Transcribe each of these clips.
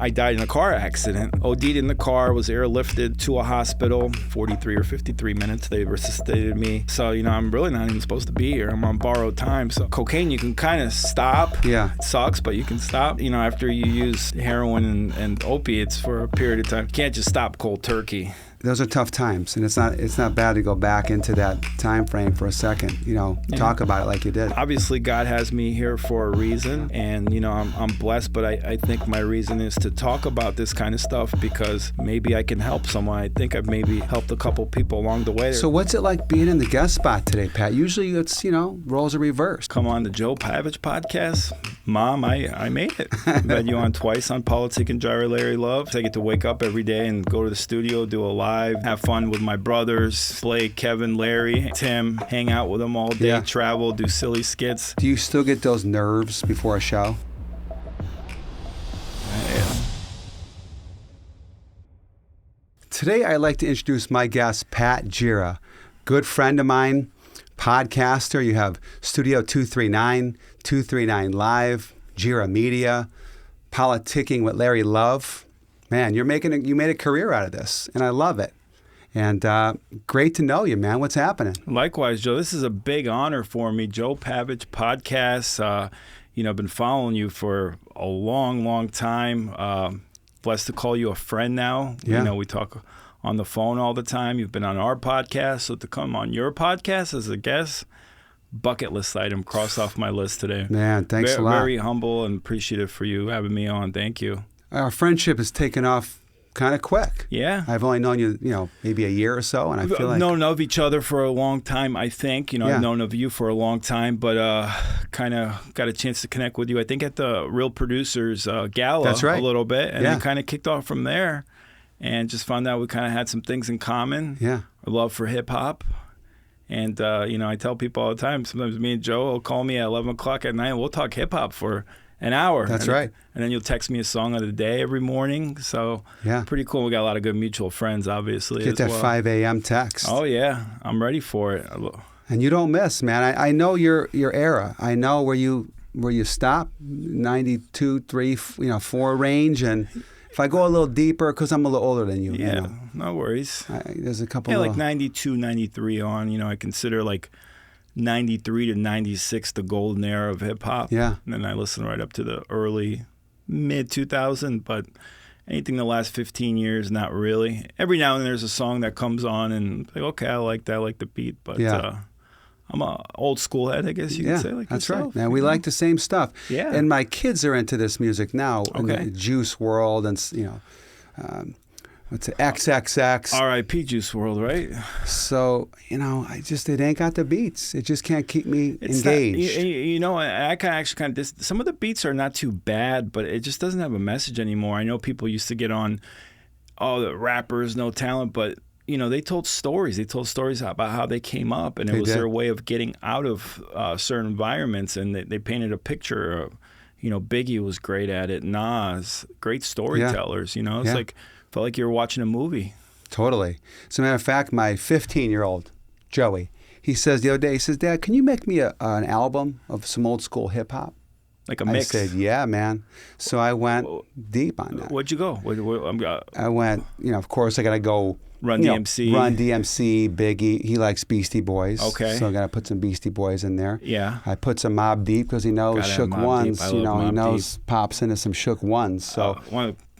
I died in a car accident. OD'd in the car, was airlifted to a hospital, 43 or 53 minutes. They resuscitated me. So, I'm really not even supposed to be here. I'm on borrowed time. So cocaine, you can kind of stop. Yeah. It sucks, but you can stop. After you use heroin and opiates for a period of time, you can't just stop cold turkey. Those are tough times, and it's not bad to go back into that time frame for a second, talk about it like you did. Obviously, God has me here for a reason, and, I'm blessed, but I think my reason is to talk about this kind of stuff because maybe I can help someone. I think I've maybe helped a couple people along the way. So what's it like being in the guest spot today, Pat? Usually it's, roles are reversed. Come on the Joe Pavich podcast. Mom, I made it. I've had you on twice on Politic and Jira Larry Love. I get to wake up every day and go to the studio, do a live, have fun with my brothers, Blake, Kevin, Larry, Tim, hang out with them all day, travel, do silly skits. Do you still get those nerves before a show? Yeah. Today I'd like to introduce my guest, Pat Jira, good friend of mine, podcaster. You have Studio 239, 239 Live, Jira Media, Politicking with Larry Love. Man, you made a career out of this, and I love it. And great to know you, man. What's happening? Likewise, Joe. This is a big honor for me. Joe Pavich Podcast. I've been following you for a long, long time. Blessed to call you a friend now. Yeah. We talk on the phone all the time. You've been on our podcast, so to come on your podcast as a guest, bucket list item crossed off my list today. Man, thanks a lot. Very humble and appreciative for you having me on. Thank you. Our friendship has taken off kind of quick. Yeah. I've only known you, maybe a year or so, and I feel like... We've known of each other for a long time, I think. I've known of you for a long time, but kind of got a chance to connect with you, I think, at the Real Producers Gala. That's right. A little bit, and it kind of kicked off from there, and just found out we kind of had some things in common. Yeah. A love for hip-hop. And, I tell people all the time, sometimes me and Joe will call me at 11 o'clock at night, and we'll talk hip-hop for an hour. That's right. And then you'll text me a song of the day every morning. So pretty cool. We got a lot of good mutual friends, obviously. Get that 5 a.m. text. Oh, yeah. I'm ready for it. And you don't miss, man. I know your era. I know where you stop, 92, 3, 4 range. And if I go a little deeper, because I'm a little older than you. Yeah, no worries. There's a couple like 92, 93 on. I consider like 93 to 96 the golden era of hip-hop. Yeah. And then I listen right up to the early, mid-2000, but anything the last 15 years, not really. Every now and then there's a song that comes on and like, okay, I like that, I like the beat, but I'm a old school head, I guess you could say. Like that's yourself, right. Man, we like the same stuff. Yeah. And my kids are into this music now, in the Juice World, and what's it, XXX. R.I.P. Juice World, right? So, it ain't got the beats. It just can't keep me engaged. Some of the beats are not too bad, but it just doesn't have a message anymore. I know people used to get on, the rappers, no talent, but, they told stories. They told stories about how they came up, and it was their way of getting out of certain environments, and they painted a picture of, Biggie was great at it, Nas, great storytellers, It's like, felt like you were watching a movie. Totally. As a matter of fact, my 15-year-old, Joey, he says the other day, he says, Dad, can you make me an album of some old school hip-hop? Like a mix? I said, yeah, man. So I went deep on that. Where'd you go? I went, of course, I got to go... Run DMC. Run DMC, Biggie. He likes Beastie Boys. Okay. So I got to put some Beastie Boys in there. Yeah. I put some Mobb Deep because he knows Shook Ones. He knows Pops into some Shook Ones. So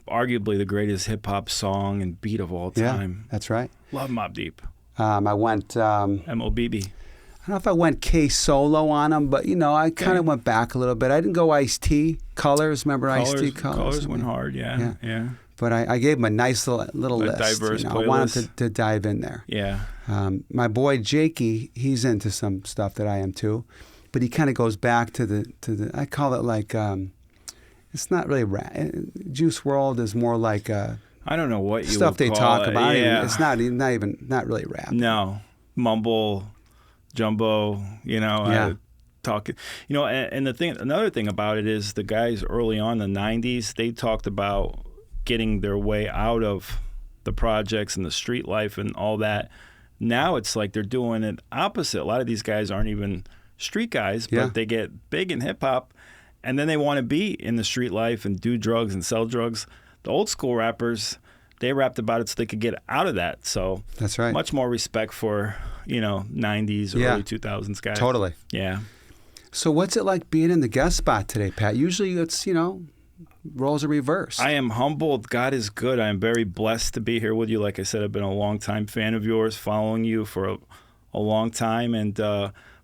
arguably the greatest hip-hop song and beat of all time. Yeah, that's right. Love Mobb Deep. I went... M.O.B.B. I don't know if I went K-Solo on him, but, I kind of went back a little bit. I didn't go Ice-T. Colors, remember Ice-T? Colors went hard, yeah. But I gave him a nice little list. Diverse playlist. I wanted to dive in there. Yeah. My boy Jakey, he's into some stuff that I am too, but he kind of goes back to the. I call it like it's not really rap. Juice World is more like I don't know what you stuff would they call talk it. about. Yeah. It's not really rap. No, mumble, jumbo. Talking, and another thing about it is the guys early on in the 90s, they talked about getting their way out of the projects and the street life and all that. Now it's like they're doing it opposite. A lot of these guys aren't even street guys, but they get big in hip hop, and then they want to be in the street life and do drugs and sell drugs. the old school rappers, they rapped about it so they could get out of that. So that's right. Much more respect for, 90s or early 2000s guys. Totally. Yeah. So what's it like being in the guest spot today, Pat? Usually it's, roles are reversed. I am humbled. God is good. I am very blessed to be here with you. Like I said, I've been a long-time fan of yours, following you for a long time, and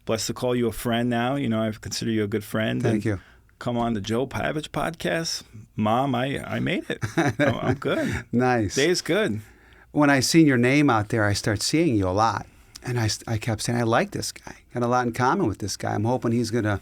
blessed to call you a friend now. I consider you a good friend. Thank you. Come on the Joe Pavich podcast. Mom, I made it. I'm good. Nice. Day's good. When I seen your name out there, I start seeing you a lot. And I kept saying, I like this guy. Got a lot in common with this guy. I'm hoping he's going to,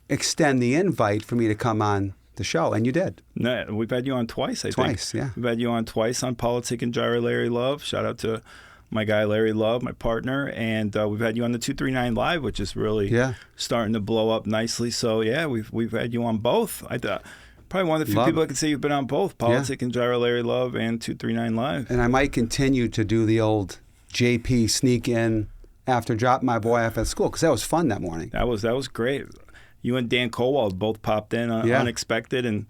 extend the invite for me to come on the show. And you did. No, we've had you on twice, I think. Twice, yeah. We've had you on twice on Politic and Jira, Larry Love. Shout out to my guy, Larry Love, my partner. And we've had you on the 239 Live, which is really starting to blow up nicely. So, yeah, we've had you on both. Probably one of the few people that can say you've been on both, Politic and Jira, Larry Love, and 239 Live. And I might continue to do the old JP sneak in after dropping my boy off at school, because that was fun that morning. That was great. You and Dan Kowald both popped in unexpected, and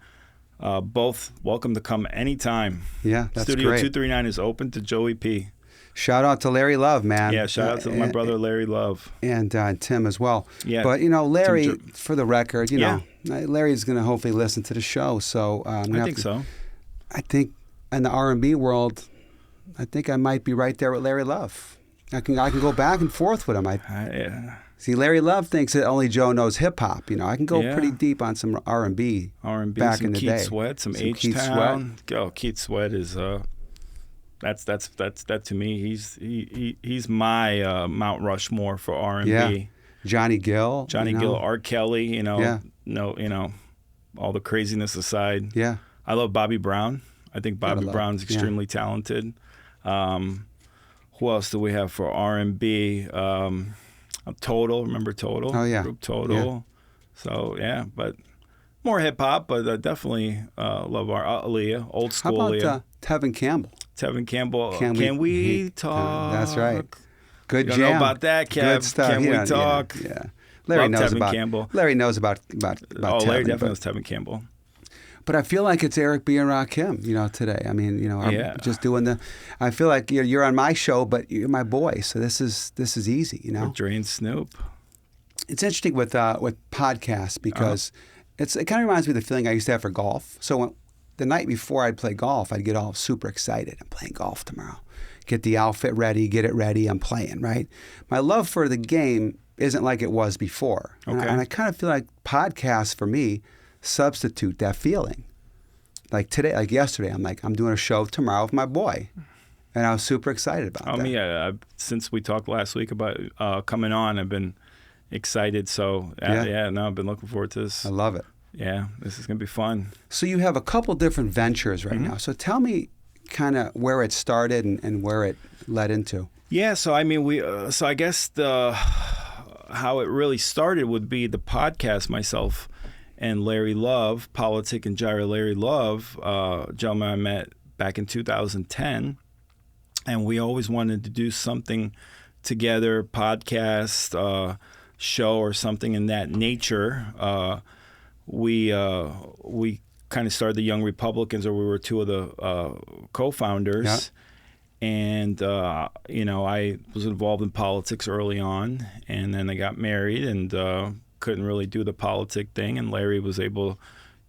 both welcome to come anytime. Yeah, that's Studio great. 239 is open to Joey P. Shout out to Larry Love, man. Yeah, shout out to my brother Larry Love. And Tim as well. Yeah. But, Larry, for the record, Larry's going to hopefully listen to the show. So I think so. I think in the R&B world, I think I might be right there with Larry Love. I can go back and forth with him. See, Larry Love thinks that only Joe knows hip hop. I can go pretty deep on some R&B. Back in the day. Keith Sweat, some H-Town. Oh, Keith Sweat is that's to me. He's my Mount Rushmore for R&B. Yeah. Johnny Gill. Gill, R. Kelly. All the craziness aside. Yeah. I love Bobby Brown. I think Bobby Brown's extremely talented. Who else do we have for R&B? Total, remember Total? Oh, yeah. Group Total. Yeah. So, yeah, but more hip-hop, but definitely love our Aaliyah, old school Aaliyah. How about Tevin Campbell? Tevin Campbell, Can We Talk? That's right. Good you jam. Don't know about that, Kev. Good stuff. Can We Talk? Yeah. Larry knows Tevin about Campbell. Larry knows about Tevin. Larry definitely knows Tevin Campbell. But I feel like it's Eric B. and Rakim, today. I mean, I'm just doing I feel like you're on my show, but you're my boy, so this is easy, We're Dre and Snoop. It's interesting with podcasts because it kind of reminds me of the feeling I used to have for golf. So the night before I'd play golf, I'd get all super excited. I'm playing golf tomorrow. Get the outfit ready, get it ready, I'm playing, right? My love for the game isn't like it was before. Okay. And I kind of feel like podcasts for me substitute that feeling. Like today, like yesterday, I'm doing a show tomorrow with my boy, and I was super excited about that. Yeah, since we talked last week about coming on, I've been excited. So I've been looking forward to this. I love it. Yeah, this is gonna be fun. So you have a couple different ventures right now. So tell me kind of where it started and where it led into. Yeah, so I mean, so I guess how it really started would be the podcast. Myself and Larry Love, Politic and Jira, Larry Love, gentleman I met back in 2010, and we always wanted to do something together, podcast, show, or something in that nature. We kind of started the Young Republicans, or we were two of the co-founders. Yeah. And, I was involved in politics early on, and then I got married and couldn't really do the politic thing. And Larry was able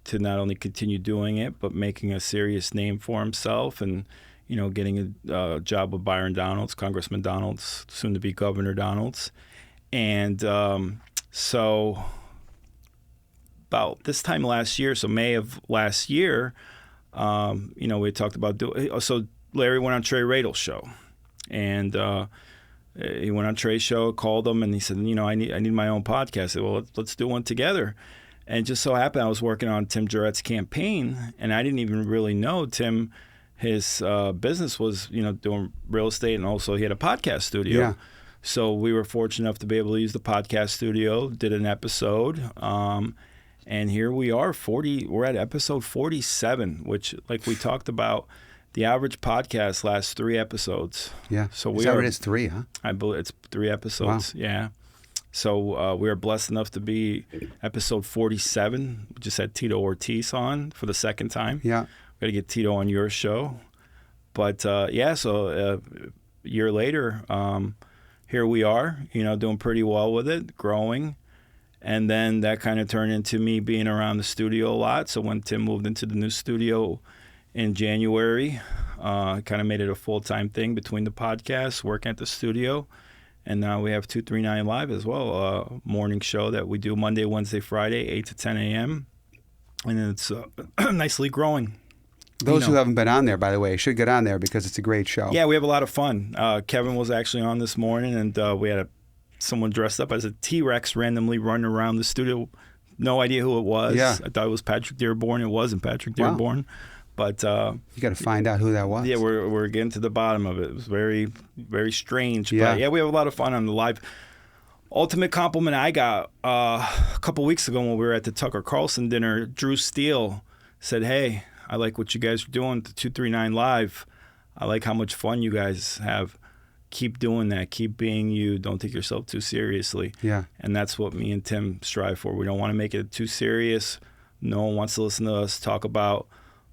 to not only continue doing it, but making a serious name for himself and, getting a job with Byron Donalds, Congressman Donalds, soon to be Governor Donalds. And so about this time last year, so May of last year, we talked about so Larry went on Trey Radle's show, and he went on Trey's show, called him, and he said, I need my own podcast. I said, well, let's do one together. And it just so happened I was working on Tim Jurette's campaign, and I didn't even really know Tim. His business was, doing real estate, and also he had a podcast studio. Yeah. So we were fortunate enough to be able to use the podcast studio, did an episode, and here we are, we're at episode 47, which, like we talked about, the average podcast lasts 3 episodes. Yeah. So it is 3, huh? I believe it's 3 episodes. Wow. Yeah. So we are blessed enough to be episode 47. We just had Tito Ortiz on for the second time. Yeah. got to get Tito on your show. But so a year later, here we are, doing pretty well with it, growing. And then that kind of turned into me being around the studio a lot. So when Tim moved into the new studio in January, kind of made it a full-time thing between the podcasts, working at the studio. And now we have 239 Live as well, a morning show that we do Monday, Wednesday, Friday, 8 to 10 a.m. And it's nicely growing. Those who haven't been on there, by the way, should get on there because it's a great show. Yeah, we have a lot of fun. Kevin was actually on this morning, and we had someone dressed up as a T-Rex randomly running around the studio. No idea who it was. Yeah. I thought it was Patrick Dearborn. It wasn't Patrick Dearborn. But you got to find out who that was. Yeah, we're getting to the bottom of it. It was very, very strange. Yeah. But yeah, we have a lot of fun on the live. Ultimate compliment I got a couple weeks ago when we were at the Tucker Carlson dinner. Drew Steele said, "Hey, I like what you guys are doing at the 239 Live. I like how much fun you guys have. Keep doing that. Keep being you. Don't take yourself too seriously." Yeah. And that's what me and Tim strive for. We don't want to make it too serious. No one wants to listen to us talk about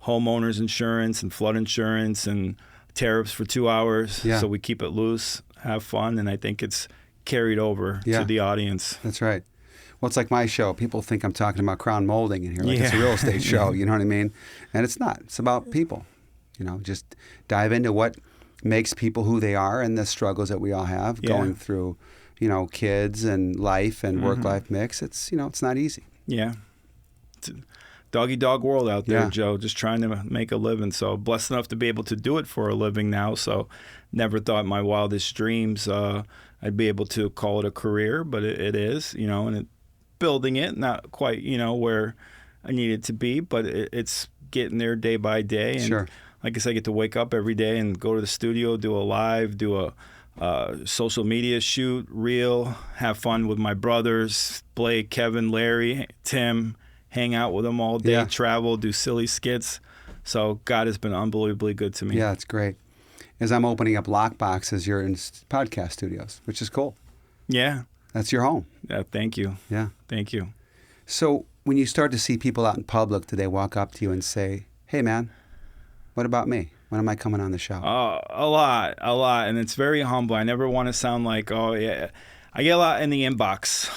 homeowners insurance and flood insurance and tariffs for 2 hours. Yeah. So we keep it loose, have fun, and I think it's carried over to the audience. That's right. Well, it's like my show. People think I'm talking about crown molding in here, like it's a real estate show, you know what I mean? And it's not. It's about people. Just dive into what makes people who they are and the struggles that we all have going through, kids and life and work-life mix. It's, it's not easy. Yeah. It's a dog-eat-dog world out there, Joe, just trying to make a living. So blessed enough to be able to do it for a living now. So never thought in my wildest dreams I'd be able to call it a career, but it is, and building it, not quite, where I need it to be, but it's getting there day by day. And sure. Like I said, I get to wake up every day and go to the studio, do a live, do a social media shoot, reel, have fun with my brothers, Blake, Kevin, Larry, Tim, hang out with them all day, travel, do silly skits. So God has been unbelievably good to me. Yeah, it's great. As I'm opening up lockboxes, you're in podcast studios, which is cool. Yeah. That's your home. Yeah, thank you. Yeah. Thank you. So when you start to see people out in public, do they walk up to you and say, "Hey, man, what about me? When am I coming on the show?" A lot. And it's very humble. I never want to sound like, oh, yeah. I get a lot in the inbox.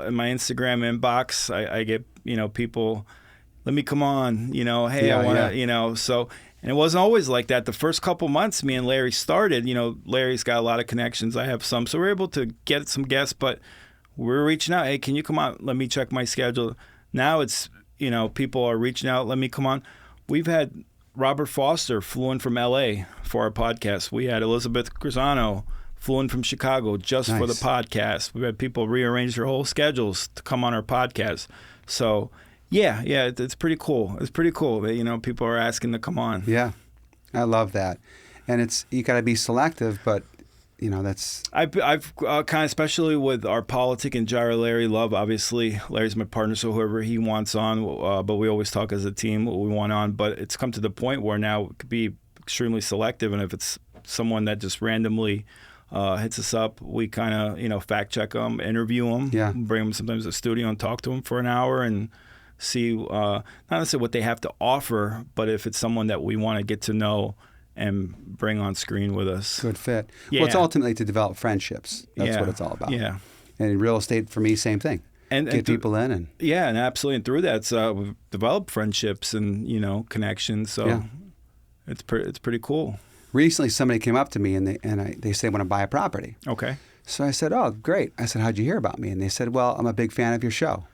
In my Instagram inbox, I get, people, let me come on, hey, I want to, so... And it wasn't always like that. The first couple months me and Larry started, Larry's got a lot of connections. I have some. So we're able to get some guests, but we're reaching out. Hey, can you come on? Let me check my schedule. Now it's, people are reaching out. Let me come on. We've had Robert Foster flew in from L.A. for our podcast. We had Elizabeth Grisano flew in from Chicago just for the podcast. We've had people rearrange their whole schedules to come on our podcast. So... Yeah, it's pretty cool. It's pretty cool that, people are asking to come on. Yeah, I love that. And you got to be selective, but, that's... I've kind of, especially with our politic and Jira, Larry Love, obviously, Larry's my partner, so whoever he wants on, but we always talk as a team what we want on. But it's come to the point where now it could be extremely selective, and if it's someone that just randomly hits us up, we kind of, fact check them, interview them, bring them sometimes to the studio and talk to them for an hour and see not necessarily what they have to offer, but if it's someone that we want to get to know and bring on screen with us. Good fit. Yeah. Well, it's ultimately to develop friendships. That's what it's all about. Yeah. And in real estate, for me, same thing. And get people in. And absolutely. And through that, we've developed friendships and, connections. So it's pretty cool. Recently, somebody came up to me and they said, "I want to buy a property." Okay. So I said, "Oh, great." I said, "How'd you hear about me?" And they said, "Well, I'm a big fan of your show."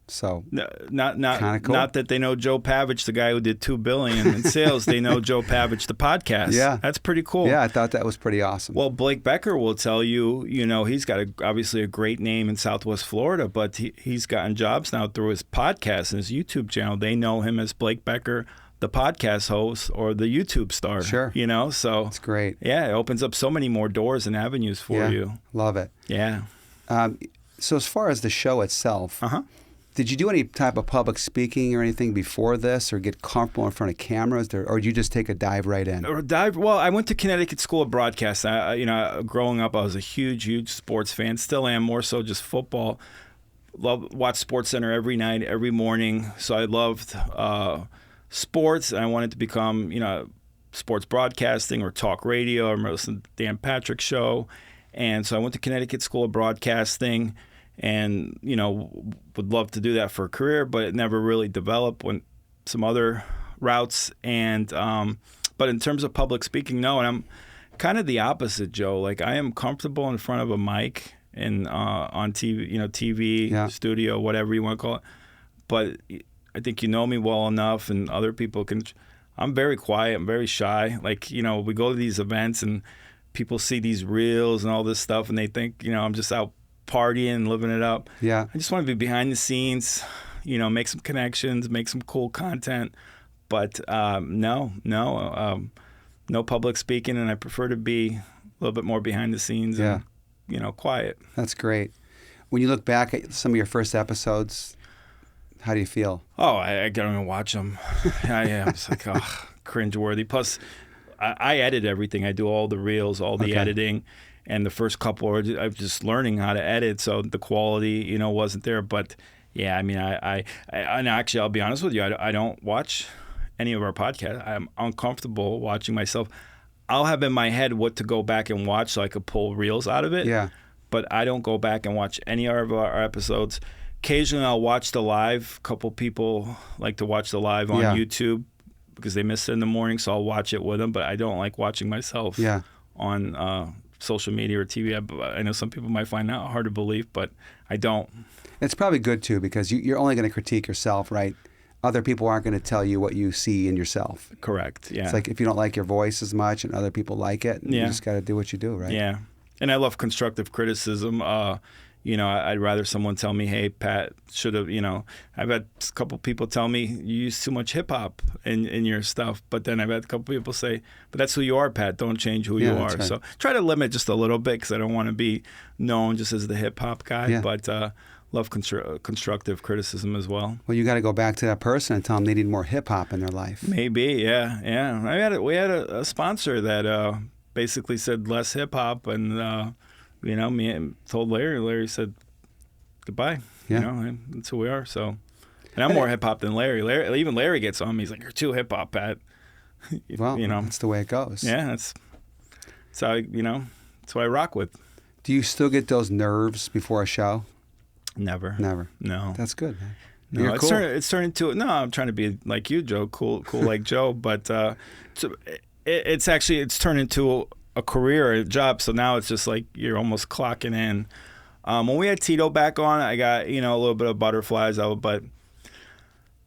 So not cool. Not that they know Joe Pavich, the guy who did $2 billion in sales. They know Joe Pavich, the podcast. Yeah, that's pretty cool. Yeah, I thought that was pretty awesome. Well, Blake Becker will tell you, he's got obviously a great name in Southwest Florida, but he's gotten jobs now through his podcast and his YouTube channel. They know him as Blake Becker, the podcast host or the YouTube star. Sure. So it's great. Yeah, it opens up so many more doors and avenues for you. Love it. Yeah. So as far as the show itself. Did you do any type of public speaking or anything before this, or get comfortable in front of cameras, or did you just take a dive right in? Well, I went to Connecticut School of Broadcast. Growing up, I was a huge sports fan. Still am, more so just football. Watch SportsCenter every night, every morning. So I loved sports. And I wanted to become, sports broadcasting or talk radio. I remember listening to Dan Patrick's show. And so I went to Connecticut School of Broadcasting and, would love to do that for a career, but it never really developed. Went some other routes. And, but in terms of public speaking, no. And I'm kind of the opposite, Joe. Like I am comfortable in front of a mic and on TV, TV, studio, whatever you want to call it. But I think you know me well enough, and other people can. I'm very quiet. I'm very shy. Like we go to these events and people see these reels and all this stuff, and they think I'm just out partying, living it up. Yeah. I just want to be behind the scenes. Make some connections, make some cool content. But no public speaking, and I prefer to be a little bit more behind the scenes. Yeah. And, quiet. That's great. When you look back at some of your first episodes, how do you feel? Oh, I don't even watch them. Yeah, it's like, cringeworthy. Plus, I edit everything. I do all the reels, all the editing. And the first couple, I'm just learning how to edit, so the quality, wasn't there. But, yeah, I mean, and actually, I'll be honest with you, I don't watch any of our podcasts. I'm uncomfortable watching myself. I'll have in my head what to go back and watch so I could pull reels out of it. Yeah. But I don't go back and watch any of our episodes. Occasionally I'll watch the live. A couple people like to watch the live on YouTube because they miss it in the morning, so I'll watch it with them. But I don't like watching myself on social media or TV. I know some people might find that hard to believe, but I don't. It's probably good, too, because you're only going to critique yourself, right? Other people aren't going to tell you what you see in yourself. Correct, yeah. It's like if you don't like your voice as much and other people like it, you just got to do what you do, right? Yeah. And I love constructive criticism. I'd rather someone tell me, hey, Pat, should have, I've had a couple people tell me you use too much hip hop in your stuff. But then I've had a couple people say, but that's who you are, Pat. Don't change who you are. Right. So try to limit just a little bit because I don't want to be known just as the hip hop guy. Yeah. But love constructive criticism as well. Well, you got to go back to that person and tell them they need more hip hop in their life. Maybe, yeah. We had a sponsor that basically said less hip hop, and me and told Larry. Larry said goodbye. Yeah, that's who we are. So, and I'm more hip hop than Larry. Even Larry gets on me. He's like, "You're too hip hop, Pat." Well, that's the way it goes. Yeah, that's how that's what I rock with. Do you still get those nerves before a show? Never. No. That's good, man. No, You're cool. It's turned into no. I'm trying to be like you, Joe. Cool like Joe. But it's turned into a career, a job. So now it's just like you're almost clocking in. When we had Tito back on, I got a little bit of butterflies out, but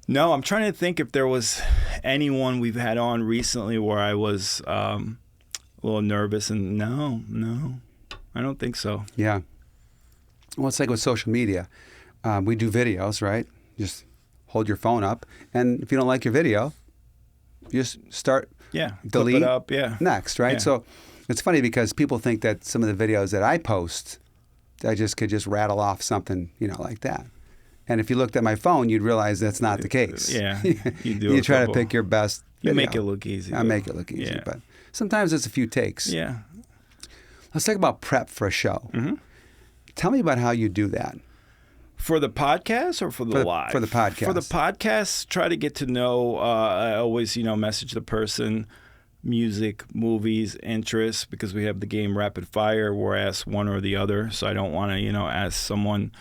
no, I'm trying to think if there was anyone we've had on recently where I was a little nervous, and no, I don't think so. Yeah. Well, it's like with social media. We do videos, right? Just hold your phone up, and if you don't like your video, you just start delete flip it up, next, right? Yeah. So it's funny because people think that some of the videos that I post, I could just rattle off something, like that. And if you looked at my phone, you'd realize that's not the case. Yeah, you do. You try to pick your best video. You make it look easy. I make it look easy, but sometimes it's a few takes. Yeah. Let's talk about prep for a show. Mm-hmm. Tell me about how you do that. For the podcast or for the live? For the podcast. For the podcast, try to get to know, I always, message the person, music, movies, interests, because we have the game Rapid Fire where I ask one or the other. So I don't want to, ask someone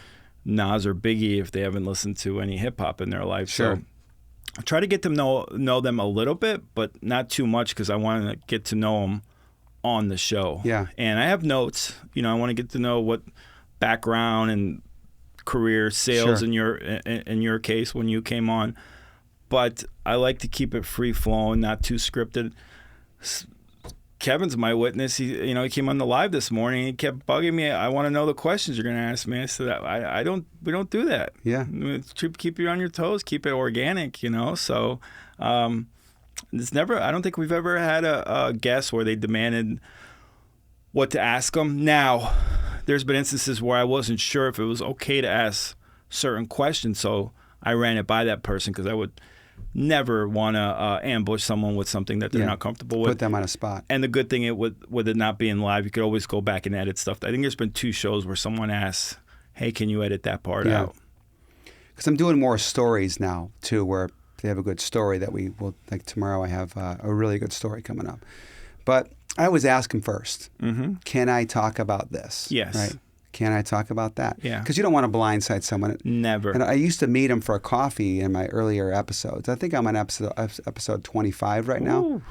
Nas or Biggie if they haven't listened to any hip hop in their life. Sure. So I try to get them know them a little bit, but not too much because I want to get to know them on the show. Yeah. And I have notes. I want to get to know what background and career sales in your case when you came on, but I like to keep it free flowing, not too scripted. Kevin's my witness. He came on the live this morning. He kept bugging me. I want to know the questions you're going to ask me. I said, we don't do that. Yeah. Keep you on your toes. Keep it organic. So it's never. I don't think we've ever had a guest where they demanded what to ask them. Now, there's been instances where I wasn't sure if it was okay to ask certain questions, so I ran it by that person because I would never want to ambush someone with something that they're not comfortable with. Put them on a spot. And the good thing with it not being live, you could always go back and edit stuff. I think there's been 2 shows where someone asks, hey, can you edit that part out? Because I'm doing more stories now, too, where they have a good story that we will, like tomorrow I have a really good story coming up. But I always ask them first, can I talk about this? Yes. Right? Can I talk about that? Yeah. Because you don't want to blindside someone. Never. And I used to meet them for a coffee in my earlier episodes. I think I'm on episode 25 right now. Ooh,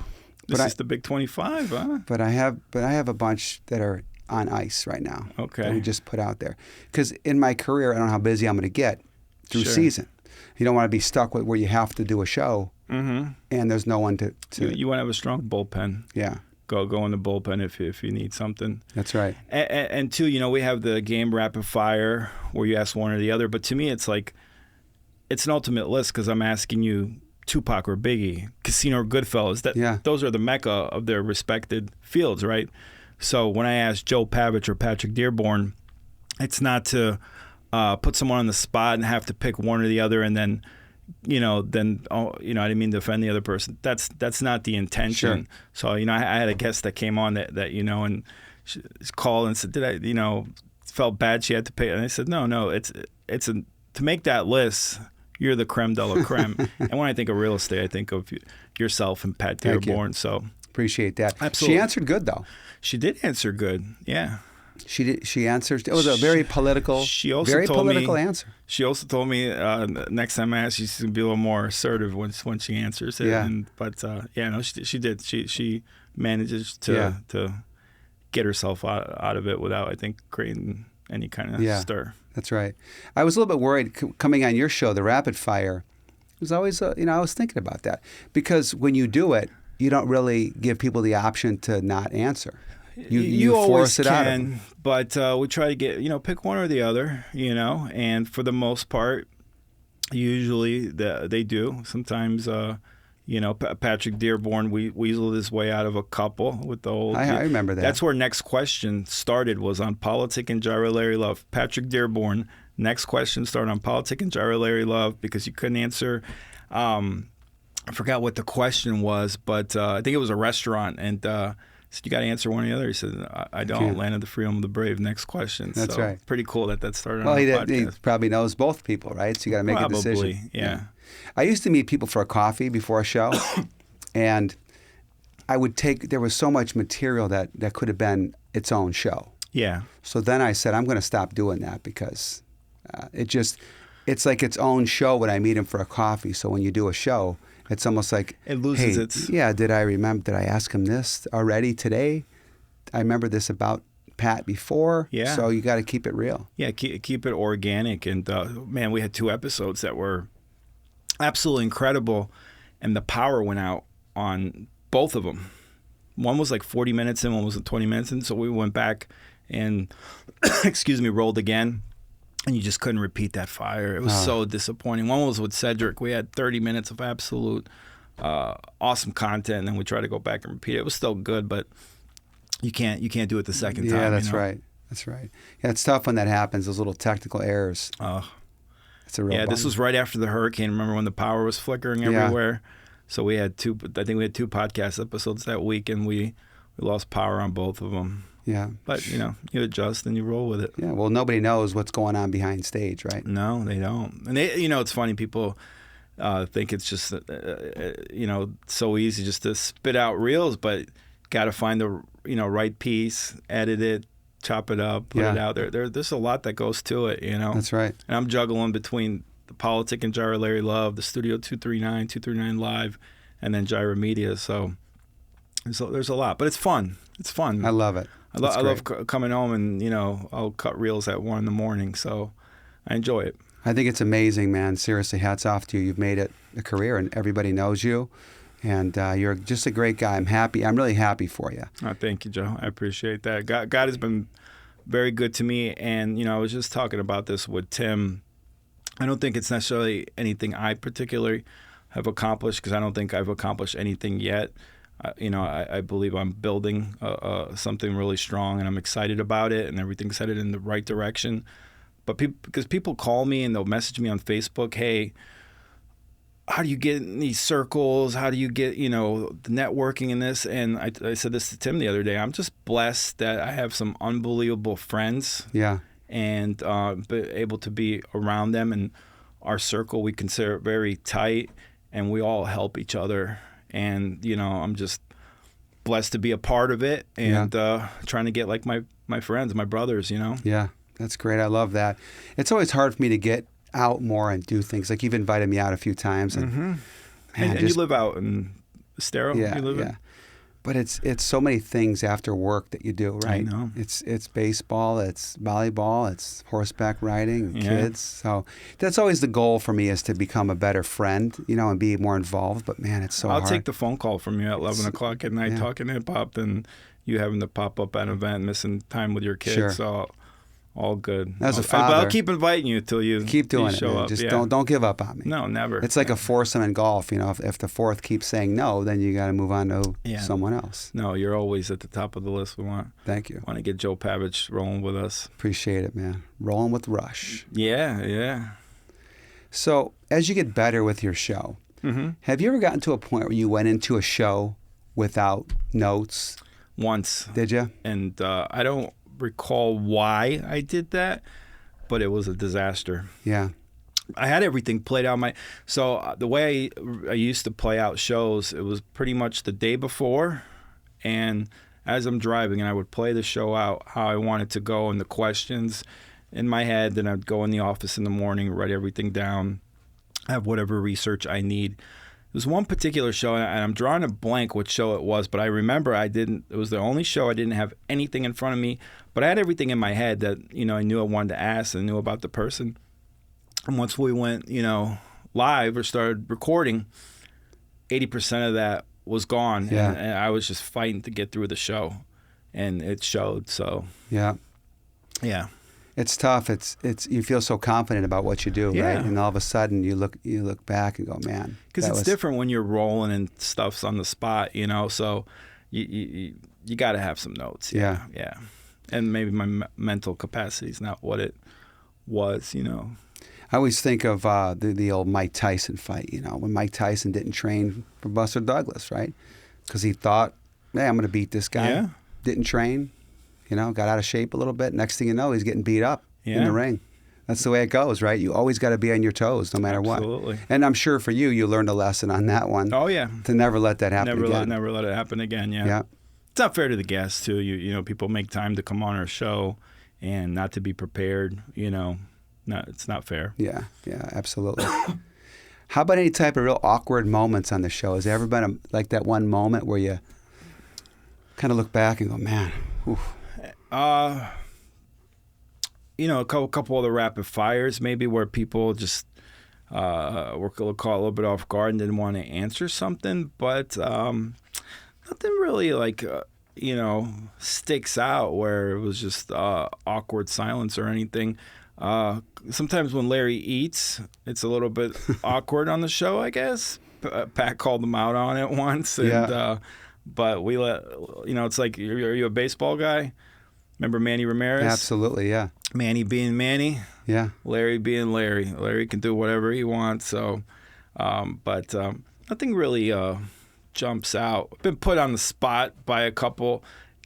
this is the big 25, huh? But I have a bunch that are on ice right now. Okay. That we just put out there. Because in my career, I don't know how busy I'm going to get through season. You don't want to be stuck with where you have to do a show and there's no one to You want to have a strong bullpen. Yeah. Go in the bullpen if you need something. That's right. And two, we have the game rapid fire where you ask one or the other. But to me, it's like it's an ultimate list because I'm asking you Tupac or Biggie, Casino or Goodfellas. Those are the mecca of their respected fields, right? So when I ask Joe Pavich or Patrick Dearborn, it's not to put someone on the spot and have to pick one or the other and then. I didn't mean to offend the other person. That's not the intention. Sure. So, I had a guest that came on that and she called and said, did I, felt bad she had to pay. And I said, no, it's to make that list, you're the creme de la creme. And when I think of real estate, I think of yourself and Pat Dearborn. So appreciate that. Absolutely. She answered good though. She did answer good. Yeah. She did. She answered. It was a very political. Very political answer. She also told me next time I ask, she's gonna be a little more assertive when she answers it. Yeah. She did. She manages to get herself out of it without, I think, creating any kind of stir. That's right. I was a little bit worried coming on your show, the Rapid Fire. It was always, I was thinking about that because when you do it, you don't really give people the option to not answer. You force it out of them. But we try to get, pick one or the other, and for the most part, usually they do. Sometimes, Patrick Dearborn weaseled his way out of a couple with the old. I remember that. That's where Next Question started, was on Politic and Gyro Larry Love. Patrick Dearborn, Next Question started on Politic and Gyro Larry Love because you couldn't answer. I forgot what the question was, but I think it was a restaurant, and said, you got to answer one or the other. He said, I don't. Land of the Freedom of the Brave. Next question. That's right. Pretty cool that started on the podcast. He probably knows both people, right? So you got to make a decision. Probably, yeah. I used to meet people for a coffee before a show, and I would there was so much material that could have been its own show. Yeah. So then I said, I'm going to stop doing that because it's like its own show when I meet him for a coffee. So when you do a show, it's almost like it loses its. Yeah, did I ask him this already today? I remember this about Pat before. Yeah. So you got to keep it real. Yeah, keep it organic. And man, we had 2 episodes that were absolutely incredible, and the power went out on both of them. One was like 40 minutes in, one was 20 minutes in. So we went back and, rolled again. And you just couldn't repeat that fire. It was so disappointing. One was with Cedric. We had 30 minutes of absolute awesome content, and then we tried to go back and repeat it. It was still good, but you can't do it the second time. Yeah, that's right. That's right. Yeah, it's tough when that happens. Those little technical errors. It's a real bummer. This was right after the hurricane. Remember when the power was flickering everywhere? So we had 2 podcast episodes that week, and we lost power on both of them. Yeah. But, you adjust and you roll with it. Yeah. Well, nobody knows what's going on behind stage, right? No, they don't. And it's funny. People think it's just, so easy just to spit out reels, but got to find the, right piece, edit it, chop it up, put it out there. There's a lot that goes to it, That's right. And I'm juggling between the Politic and Gyro Larry Love, the Studio 239 Live, and then Gyro Media. So there's a lot, but it's fun. It's fun. I love it. I love coming home and, I'll cut reels at 1 a.m, so I enjoy it. I think it's amazing, man. Seriously, hats off to you. You've made it a career and everybody knows you. And you're just a great guy. I'm really happy for you. Thank you, Joe. I appreciate that. God has been very good to me. And, I was just talking about this with Tim. I don't think it's necessarily anything I particularly have accomplished because I don't think I've accomplished anything yet. I believe I'm building something really strong, and I'm excited about it, and everything's headed in the right direction. But because people call me and they'll message me on Facebook, hey, how do you get in these circles? How do you get, the networking in this? And I said this to Tim the other day. I'm just blessed that I have some unbelievable friends. Yeah. And be able to be around them. And our circle, we consider it very tight. and we all help each other. And, you know, I'm just blessed to be a part of it and trying to get like my friends, my brothers, you know? Yeah, that's great. I love that. It's always hard for me to get out more and do things. Like you've invited me out a few times. And, and you live out in Estero? Yeah, you live yeah. in? But it's so many things after work that you do, right? I know. It's baseball, it's volleyball, it's horseback riding, kids. So that's always the goal for me, is to become a better friend, you know, and be more involved. But man, it's so hard. I'll take the phone call from you at 11 o'clock at night talking hip-hop than you having to pop up at an event, missing time with your kids. Sure. So all good. As a But father, I'll keep inviting you till you keep doing it, show man. up. Just don't give up on me. No, never. It's like a foursome in golf. You know, if the fourth keeps saying no, then you got to move on to someone else. No, you're always at the top of the list. Thank you. Want to get Joe Pavich rolling with us. Appreciate it, man. Rolling with Rush. Yeah. So as you get better with your show, have you ever gotten to a point where you went into a show without notes? Once. Did you? And I don't recall why I did that, but it was a disaster. Yeah. I had everything played out. So the way I used to play out shows, it was pretty much the day before, and as I'm driving, and I would play the show out how I wanted to go and the questions in my head. Then I'd go in the office in the morning, write everything down, have whatever research I need. There's one particular show, and I'm drawing a blank what show it was, but I remember it was the only show I didn't have anything in front of me, but I had everything in my head that, you know, I knew I wanted to ask and knew about the person. And once we went, you know, live or started recording, 80% of that was gone. Yeah. And I was just fighting to get through the show, and it showed. So yeah. It's tough. It's you feel so confident about what you do, right? And all of a sudden you look back and go, man. Because it's different when you're rolling and stuff's on the spot, you know. So you got to have some notes. Yeah. And maybe my mental capacity is not what it was, you know. I always think of the old Mike Tyson fight, you know, when Mike Tyson didn't train for Buster Douglas, right? Because he thought, hey, I'm going to beat this guy. Yeah. Didn't train. You know, got out of shape a little bit. Next thing you know, he's getting beat up in the ring. That's the way it goes, right? You always got to be on your toes no matter what. Absolutely. And I'm sure for you learned a lesson on that one. Oh, yeah. To never let that happen again. Never let it happen again, yeah. It's not fair to the guests, too. You know, people make time to come on our show and not to be prepared, you know. No, it's not fair. Yeah, absolutely. How about any type of real awkward moments on the show? Has there ever been like that one moment where you kind of look back and go, man, oof. You know, a couple of the rapid fires, maybe where people just were caught a little bit off guard and didn't want to answer something, but nothing really like you know, sticks out where it was just awkward silence or anything. Sometimes when Larry eats, it's a little bit awkward on the show, I guess. Pat called him out on it once, and but we let, you know, it's like, are you a baseball guy? Remember Manny Ramirez? Absolutely, yeah. Manny being Manny. Yeah. Larry being Larry. Larry can do whatever he wants. So, but nothing really jumps out. I've been put on the spot by a couple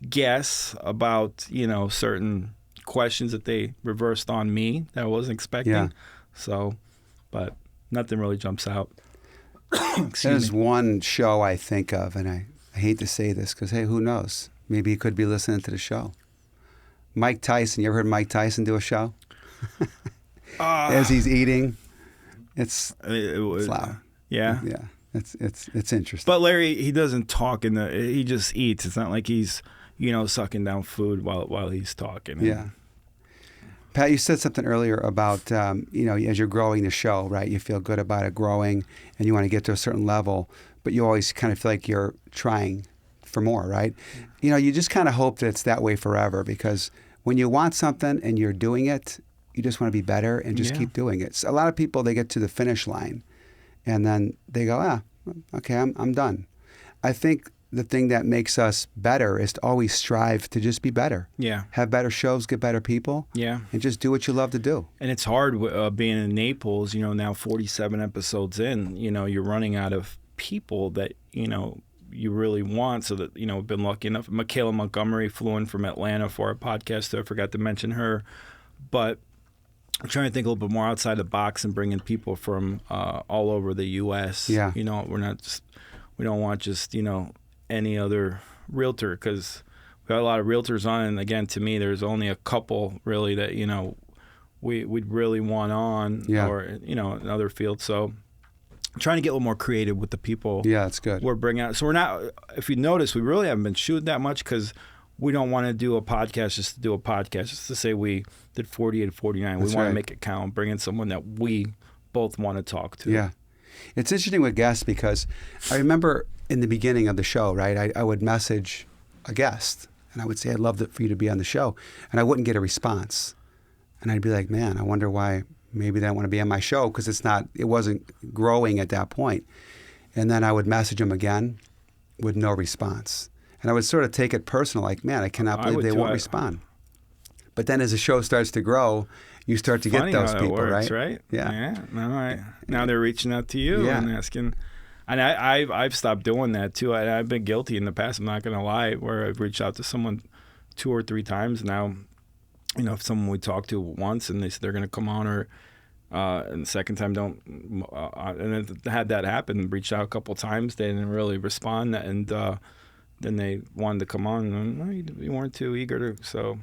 guests about, you know, certain questions that they reversed on me that I wasn't expecting. Yeah. So, but nothing really jumps out. There's one show I think of, and I hate to say this because, hey, who knows? Maybe you could be listening to the show. Mike Tyson. You ever heard Mike Tyson do a show? As he's eating, it's loud. Yeah. It's interesting. But Larry, he doesn't talk he just eats. It's not like he's, you know, sucking down food while he's talking. Yeah. Pat, you said something earlier about, you know, as you're growing the show, right? You feel good about it growing and you want to get to a certain level, but you always kind of feel like you're trying for more, right? You know, you just kind of hope that it's that way forever, because when you want something and you're doing it, you just want to be better and just keep doing it. So a lot of people, they get to the finish line and then they go, okay, I'm done. I think the thing that makes us better is to always strive to just be better. Yeah. Have better shows, get better people. Yeah. And just do what you love to do. And it's hard being in Naples, you know, now 47 episodes in, you know, you're running out of people that, you know, you really want. So that, you know, been lucky enough. Michaela Montgomery flew in from Atlanta for our podcast, so I forgot to mention her. But I'm trying to think a little bit more outside the box and bringing people from all over the U.S. Yeah. You know, we don't want just, you know, any other realtor, because we got a lot of realtors on. And again, to me, there's only a couple really that, you know, we'd really want on, or, you know, in other fields. So I'm trying to get a little more creative with the people. Yeah, that's good. We're bringing out. So we're not, if you notice, we really haven't been shooting that much because we don't want to do a podcast just to do a podcast, just to say we did 48 to 49. We want to make it count, bring in someone that we both want to talk to. Yeah. It's interesting with guests because I remember in the beginning of the show, right, I would message a guest and I would say, I'd love for you to be on the show. And I wouldn't get a response. And I'd be like, man, I wonder why maybe they don't want to be on my show, because it wasn't growing at that point. And then I would message them again with no response. And I would sort of take it personal, like, man, I cannot believe they won't respond. But then as the show starts to grow, you start to get those people, right? Yeah. Now they're reaching out to you and asking. And I've stopped doing that too. I've been guilty in the past, I'm not going to lie, where I've reached out to someone 2 or 3 times now. You know, if someone we talked to once and they said they're going to come on, or and the second time don't, and then had that happen, reached out a couple times, they didn't really respond, and then they wanted to come on, and you weren't too eager to. So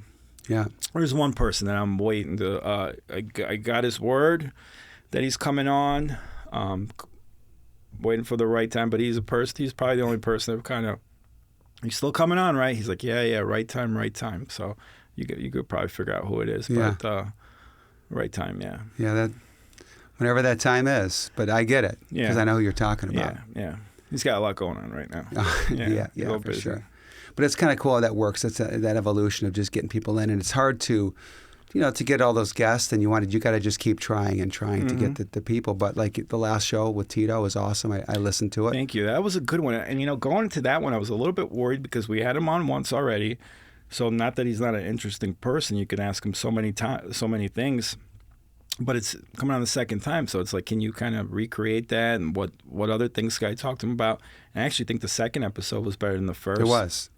yeah, there's one person that I'm waiting to. I got his word that he's coming on, waiting for the right time. But he's probably the only person that kind of, he's still coming on, right? He's like, yeah, right time. So you could probably figure out who it is, but right time, yeah. Yeah, that whenever that time is. But I get it because I know who you're talking about. Yeah. He's got a lot going on right now. Yeah, for sure. But it's kind of cool how that works. It's that evolution of just getting people in, and it's hard to, you know, to get all those guests. And you got to just keep trying to get the people. But like the last show with Tito was awesome. I listened to it. Thank you. That was a good one. And you know, going into that one, I was a little bit worried because we had him on once already. So not that he's not an interesting person. You can ask him so many things. But it's coming on the second time, so it's like, can you kind of recreate that, and what other things can I talk to him about? And I actually think the second episode was better than the first. It was.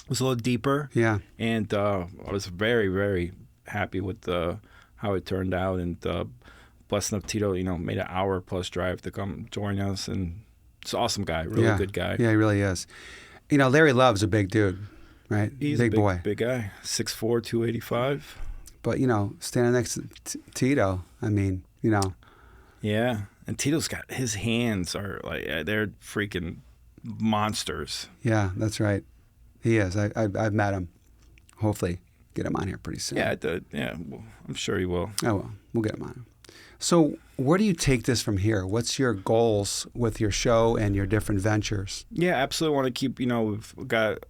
It was a little deeper. Yeah. And I was very, very happy with how it turned out. And blessed enough, Tito, you know, made an hour-plus drive to come join us, and it's an awesome guy, really good guy. Yeah, he really is. You know, Larry Love's a big dude, right? He's big boy. Big guy, 6'4", 285. But, you know, standing next to Tito, I mean, you know. Yeah. And Tito's got, his hands are like, they're freaking monsters. Yeah, that's right. He is. I've met him. Hopefully get him on here pretty soon. Yeah, well, I'm sure he will. Oh, well, we'll get him on. So where do you take this from here? What's your goals with your show and your different ventures? Yeah, absolutely want to keep, you know,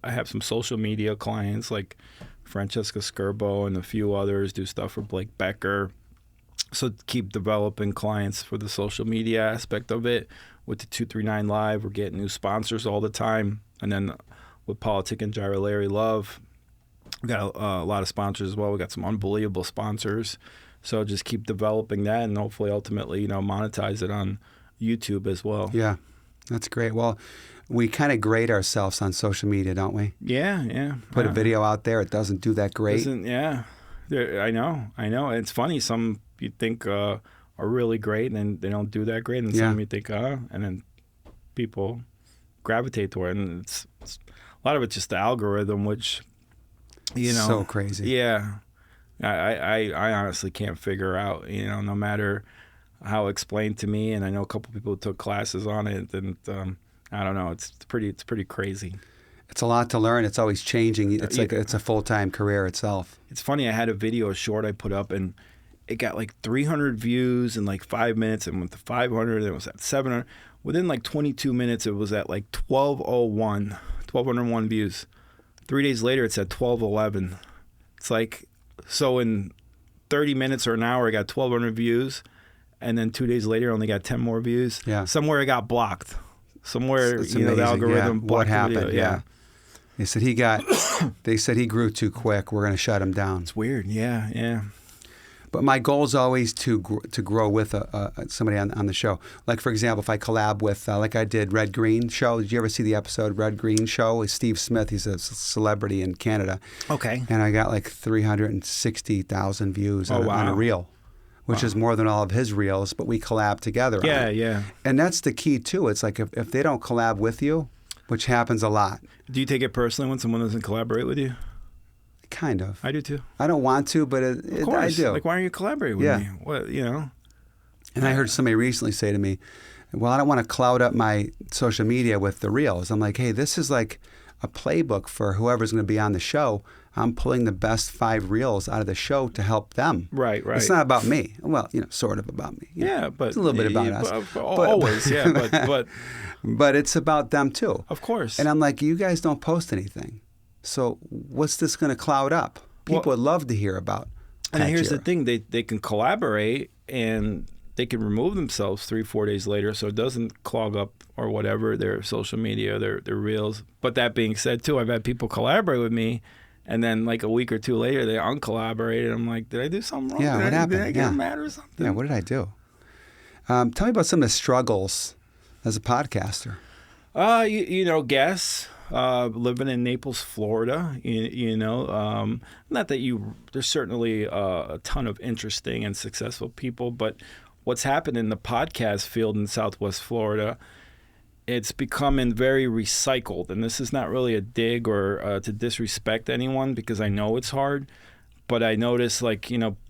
I have some social media clients like Francesca Skirbo and a few others, do stuff for Blake Becker. So keep developing clients for the social media aspect of it. With the 239 Live, we're getting new sponsors all the time. And then with Politic and Jira, Larry Love, we got a lot of sponsors as well. We got some unbelievable sponsors. So just keep developing that, and hopefully ultimately, you know, monetize it on YouTube as well. Yeah, that's great. Well, we kind of grade ourselves on social media, don't we? Yeah. Put a video out there, it doesn't do that great. I know. It's funny. Some you think are really great, and then they don't do that great, and some you think, and then people gravitate toward it. And it's a lot of it's just the algorithm, which, you know. So crazy. Yeah. I honestly can't figure out, you know, no matter how explained to me, and I know a couple people who took classes on it, and I don't know, it's pretty crazy. It's a lot to learn. It's always changing. It's like it's a full-time career itself. It's funny. I had a short I put up, and it got like 300 views in like 5 minutes, and went to 500, and it was at 700. Within like 22 minutes, it was at like 1,201 views. 3 days later, it's at 1,211. It's like, so in 30 minutes or an hour, I got 1,200 views, and then 2 days later, I only got 10 more views. Yeah. Somewhere it got blocked. Somewhere, it's you know, the algorithm blocked what happened. The video. Yeah. They said he grew too quick. We're going to shut him down. It's weird. Yeah. But my goal is always to grow with somebody on the show. Like, for example, if I collab with, like I did Red Green Show. Did you ever see the episode Red Green Show? With Steve Smith. He's a celebrity in Canada. Okay. And I got like 360,000 views on a reel which is more than all of his reels, but we collab together on it. Yeah. And that's the key, too. It's like if they don't collab with you, which happens a lot. Do you take it personally when someone doesn't collaborate with you? Kind of. I do, too. I don't want to, but Of course. I do. Like, why aren't you collaborating with me? What, you know? And I heard somebody recently say to me, well, I don't want to cloud up my social media with the reels. I'm like, hey, this is like a playbook for whoever's going to be on the show. I'm pulling the best 5 reels out of the show to help them. Right. It's not about me. Well, sort of about me. Yeah, but it's a little bit about us. Always, but but it's about them too. Of course. And I'm like, you guys don't post anything, so what's this going to cloud up? People would love to hear about. And here's the thing: they can collaborate and they can remove themselves 3-4 days later, so it doesn't clog up or whatever their social media, their reels. But that being said, too, I've had people collaborate with me. And then like a week or two later, they uncollaborated. I'm like, did I do something wrong? Yeah, what happened? Did I get mad or something? Yeah, what did I do? Tell me about some of the struggles as a podcaster. Guess living in Naples, Florida. Not that there's certainly a ton of interesting and successful people, but what's happened in the podcast field in Southwest Florida, it's becoming very recycled. And this is not really a dig or to disrespect anyone, because I know it's hard. But I notice, a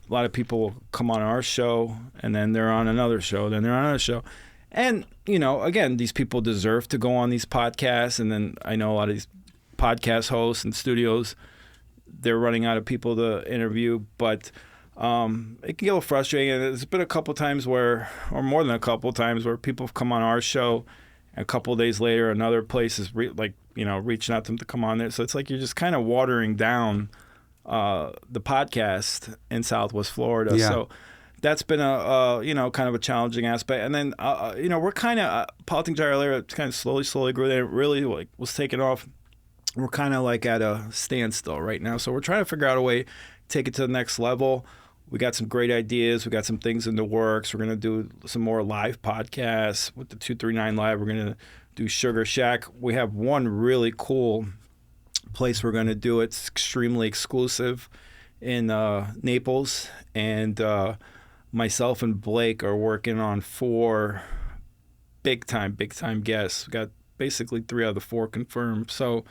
lot of people will come on our show and then they're on another show, then they're on another show. And, again, these people deserve to go on these podcasts. And then I know a lot of these podcast hosts and studios, they're running out of people to interview. But it can get a little frustrating. And there's been a couple times or more than a couple times where people have come on our show. A couple of days later, another place is reaching out to them to come on there. So it's like you're just kind of watering down the podcast in Southwest Florida. Yeah. So that's been a kind of a challenging aspect. And then we're kind of Politics Jira kind of slowly grew. It really was taking off. We're kind of at a standstill right now. So we're trying to figure out a way to take it to the next level. We got some great ideas. We got some things in the works. We're going to do some more live podcasts with the 239 Live. We're going to do Sugar Shack. We have one really cool place we're going to do. It's extremely exclusive in Naples. And myself and Blake are working on 4 big time guests. We got basically 3 out of the 4 confirmed. So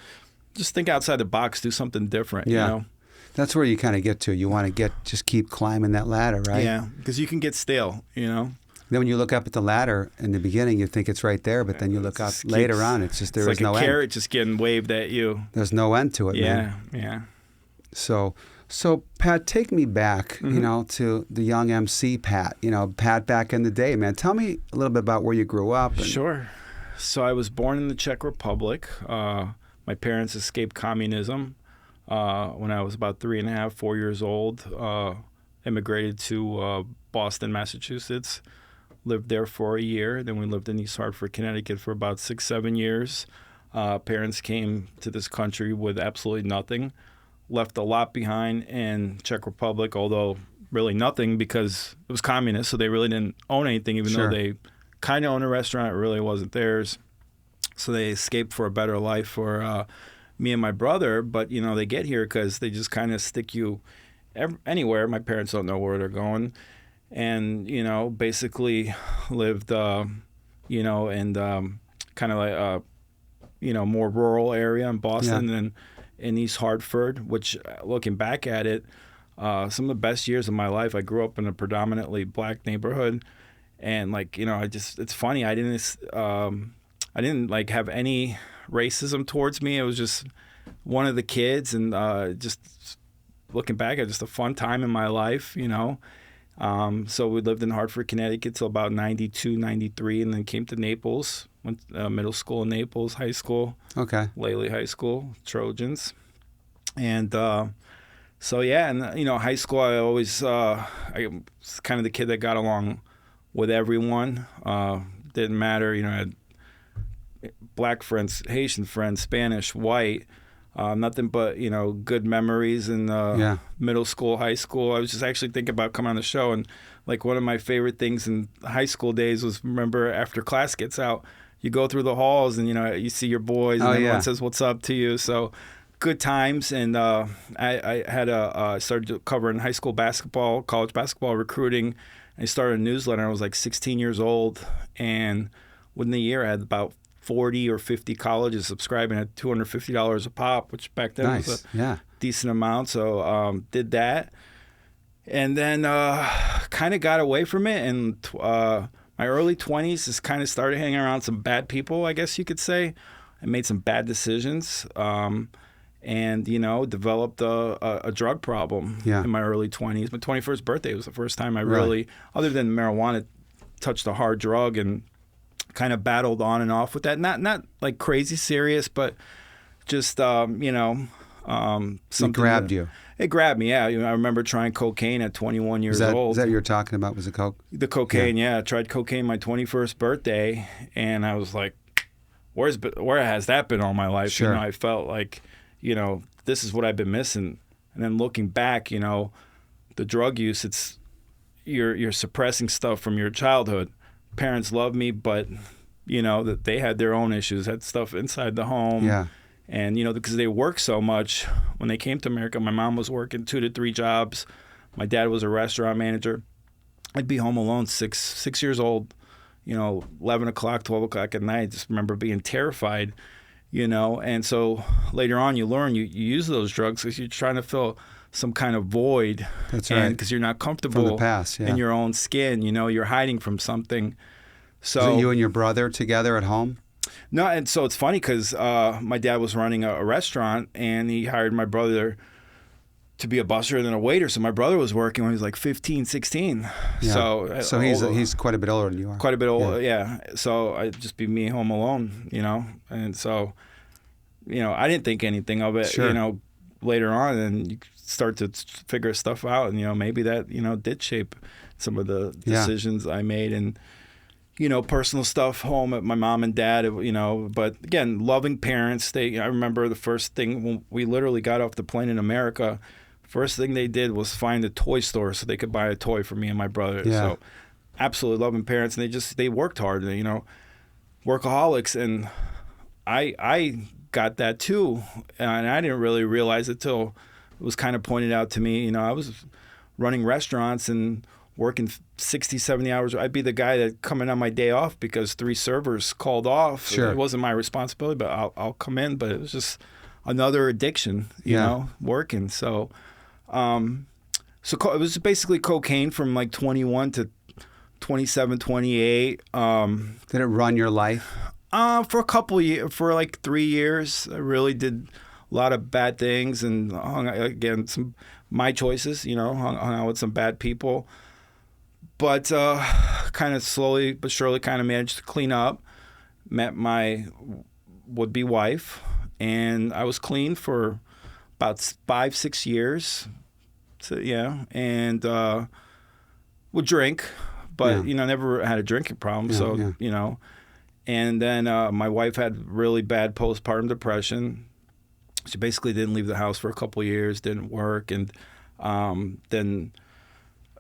just think outside the box, do something different, That's where you kind of get to. You want to just keep climbing that ladder, right? Yeah, because you can get stale, Then when you look up at the ladder in the beginning, you think it's right there, but then you look up later on, it's just there is no end. It's like a carrot just getting waved at you. There's no end to it, man. Yeah. So Pat, take me back, to the young MC Pat. Pat back in the day, man. Tell me a little bit about where you grew up. Sure. So I was born in the Czech Republic. My parents escaped communism. When I was about 3.5, 4 years old, immigrated to Boston, Massachusetts, lived there for a year. Then we lived in East Hartford, Connecticut for about 6-7 years. Parents came to this country with absolutely nothing, left a lot behind in Czech Republic, although really nothing because it was communist, so they really didn't own anything, even though they kind of owned a restaurant. It really wasn't theirs. So they escaped for a better life for me and my brother, but they get here because they just kind of stick you anywhere. My parents don't know where they're going, and basically lived in kind of like more rural area in Boston and in East Hartford. Which, looking back at it, some of the best years of my life. I grew up in a predominantly black neighborhood, and it's funny. I didn't have any racism towards me. It was just one of the kids, and just looking back at just a fun time in my life, So we lived in Hartford, Connecticut till about 92, 93, and then came to Naples, went middle school in Naples, high school, Lely High School, Trojans. And high school, I always, I was kind of the kid that got along with everyone. Didn't matter, I had black friends, Haitian friends, Spanish, white, nothing but, good memories in middle school, high school. I was just actually thinking about coming on the show, and one of my favorite things in high school days was, remember, after class gets out, you go through the halls and, you see your boys and everyone says what's up to you. So good times, and I had started covering high school basketball, college basketball recruiting. I started a newsletter. I was like 16 years old, and within a year, I had about 40 or 50 colleges subscribing at $250 a pop, which back then was a decent amount. So did that, and then kind of got away from it. And my early 20s just kind of started hanging around some bad people, I guess you could say. I made some bad decisions. And, developed a drug problem in my early 20s. My 21st birthday was the first time I really, other than marijuana, touched a hard drug, and kind of battled on and off with that. Not like crazy serious, but just, something. It grabbed you. It grabbed me, yeah. I remember trying cocaine at 21 years old. Is that what you're talking about, was the coke? The cocaine, yeah. I tried cocaine my 21st birthday, and I was like, where has that been all my life? Sure. I felt like, this is what I've been missing. And then looking back, the drug use, you're suppressing stuff from your childhood. Parents loved me, but, that they had their own issues, had stuff inside the home. Yeah. And, because they worked so much, when they came to America, my mom was working 2 to 3 jobs. My dad was a restaurant manager. I'd be home alone, six years old, 11 o'clock, 12 o'clock at night. I just remember being terrified, And so later on, you learn you use those drugs because you're trying to fill some kind of void. That's right. Because you're not comfortable from the past, in your own skin. You're hiding from something. So was it you and your brother together at home? No, and so it's funny because my dad was running a restaurant, and he hired my brother to be a busser and then a waiter. So my brother was working when he was like 15, 16. Yeah. So he's quite a bit older than you are. Quite a bit older, yeah. So I'd just be me home alone, And so, I didn't think anything of it, Sure. Later on, and you start to figure stuff out, and, maybe that, did shape some of the decisions I made. And, personal stuff home at my mom and dad, but again, loving parents. I remember the first thing when we literally got off the plane in America, first thing they did was find a toy store so they could buy a toy for me and my brother. Yeah. So absolutely loving parents, and they worked hard, workaholics. And I got that too. And I didn't really realize it till it was kind of pointed out to me. I was running restaurants and working 60, 70 hours. I'd be the guy that coming on my day off because 3 servers called off. Sure. It wasn't my responsibility, but I'll come in. But it was just another addiction, working. So, it was basically cocaine from like 21 to 27, 28. Did it run your life? For a couple of years, for like 3 years, I really did a lot of bad things and my choices, hung out with some bad people. But kind of slowly but surely kind of managed to clean up, met my would-be wife, and I was clean for about 5-6 years. So, and would drink, but, never had a drinking problem. And then my wife had really bad postpartum depression. She basically didn't leave the house for a couple of years, didn't work, and then...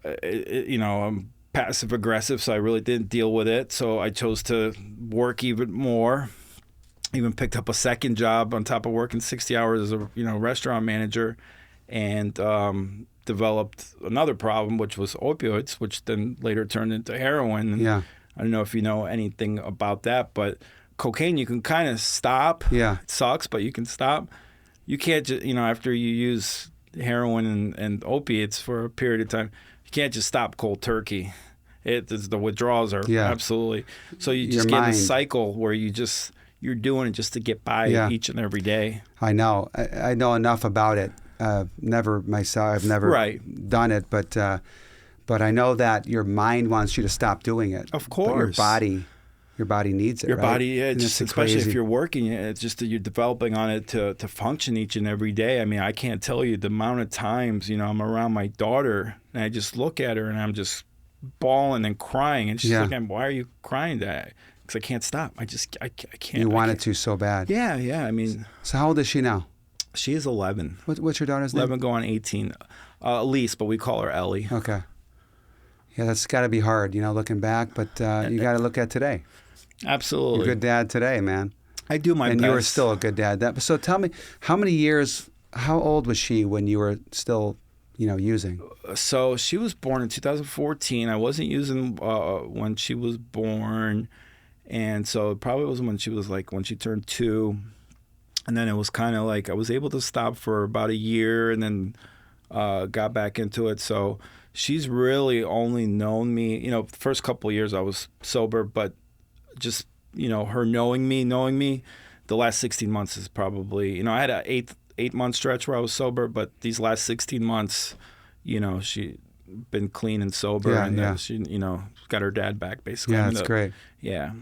I'm passive aggressive, so I really didn't deal with it. So I chose to work even more. Even picked up a second job on top of working 60 hours as a restaurant manager, and developed another problem, which was opioids, which then later turned into heroin. And I don't know if you know anything about that, but cocaine you can kind of stop. Yeah, it sucks, but you can stop. You can't just after you use heroin and opiates for a period of time. You can't just stop cold turkey. The withdrawals are absolutely. So you just get in a cycle where you're doing it just to get by each and every day. I know. I know enough about it. Never myself. I've never done it, but I know that your mind wants you to stop doing it. Of course. But your body needs it. Your body, especially if you're working, it's just that you're developing on it to function each and every day. I mean, I can't tell you the amount of times, I'm around my daughter and I just look at her and I'm just bawling and crying. And she's like, why are you crying, Dad? Because I can't stop. I can't. You wanted to so bad. Yeah. I mean. So how old is she now? She is 11. What's your daughter's name? 11 going on 18. Elise, but we call her Ellie. Okay. Yeah, that's got to be hard, looking back, but you got to look at today. Absolutely. You're a good dad today, man. I do my best. And you were still a good dad. So tell me, how old was she when you were still, using? So she was born in 2014. I wasn't using when she was born. And so it probably was when she turned 2. And then it was kind of like I was able to stop for about a year and then got back into it. So she's really only known me, the first couple of years I was sober, but just, her knowing me, the last 16 months is probably, I had a 8-month stretch where I was sober, but these last 16 months, she been clean and sober, and she, got her dad back basically. Yeah, that's great. Yeah.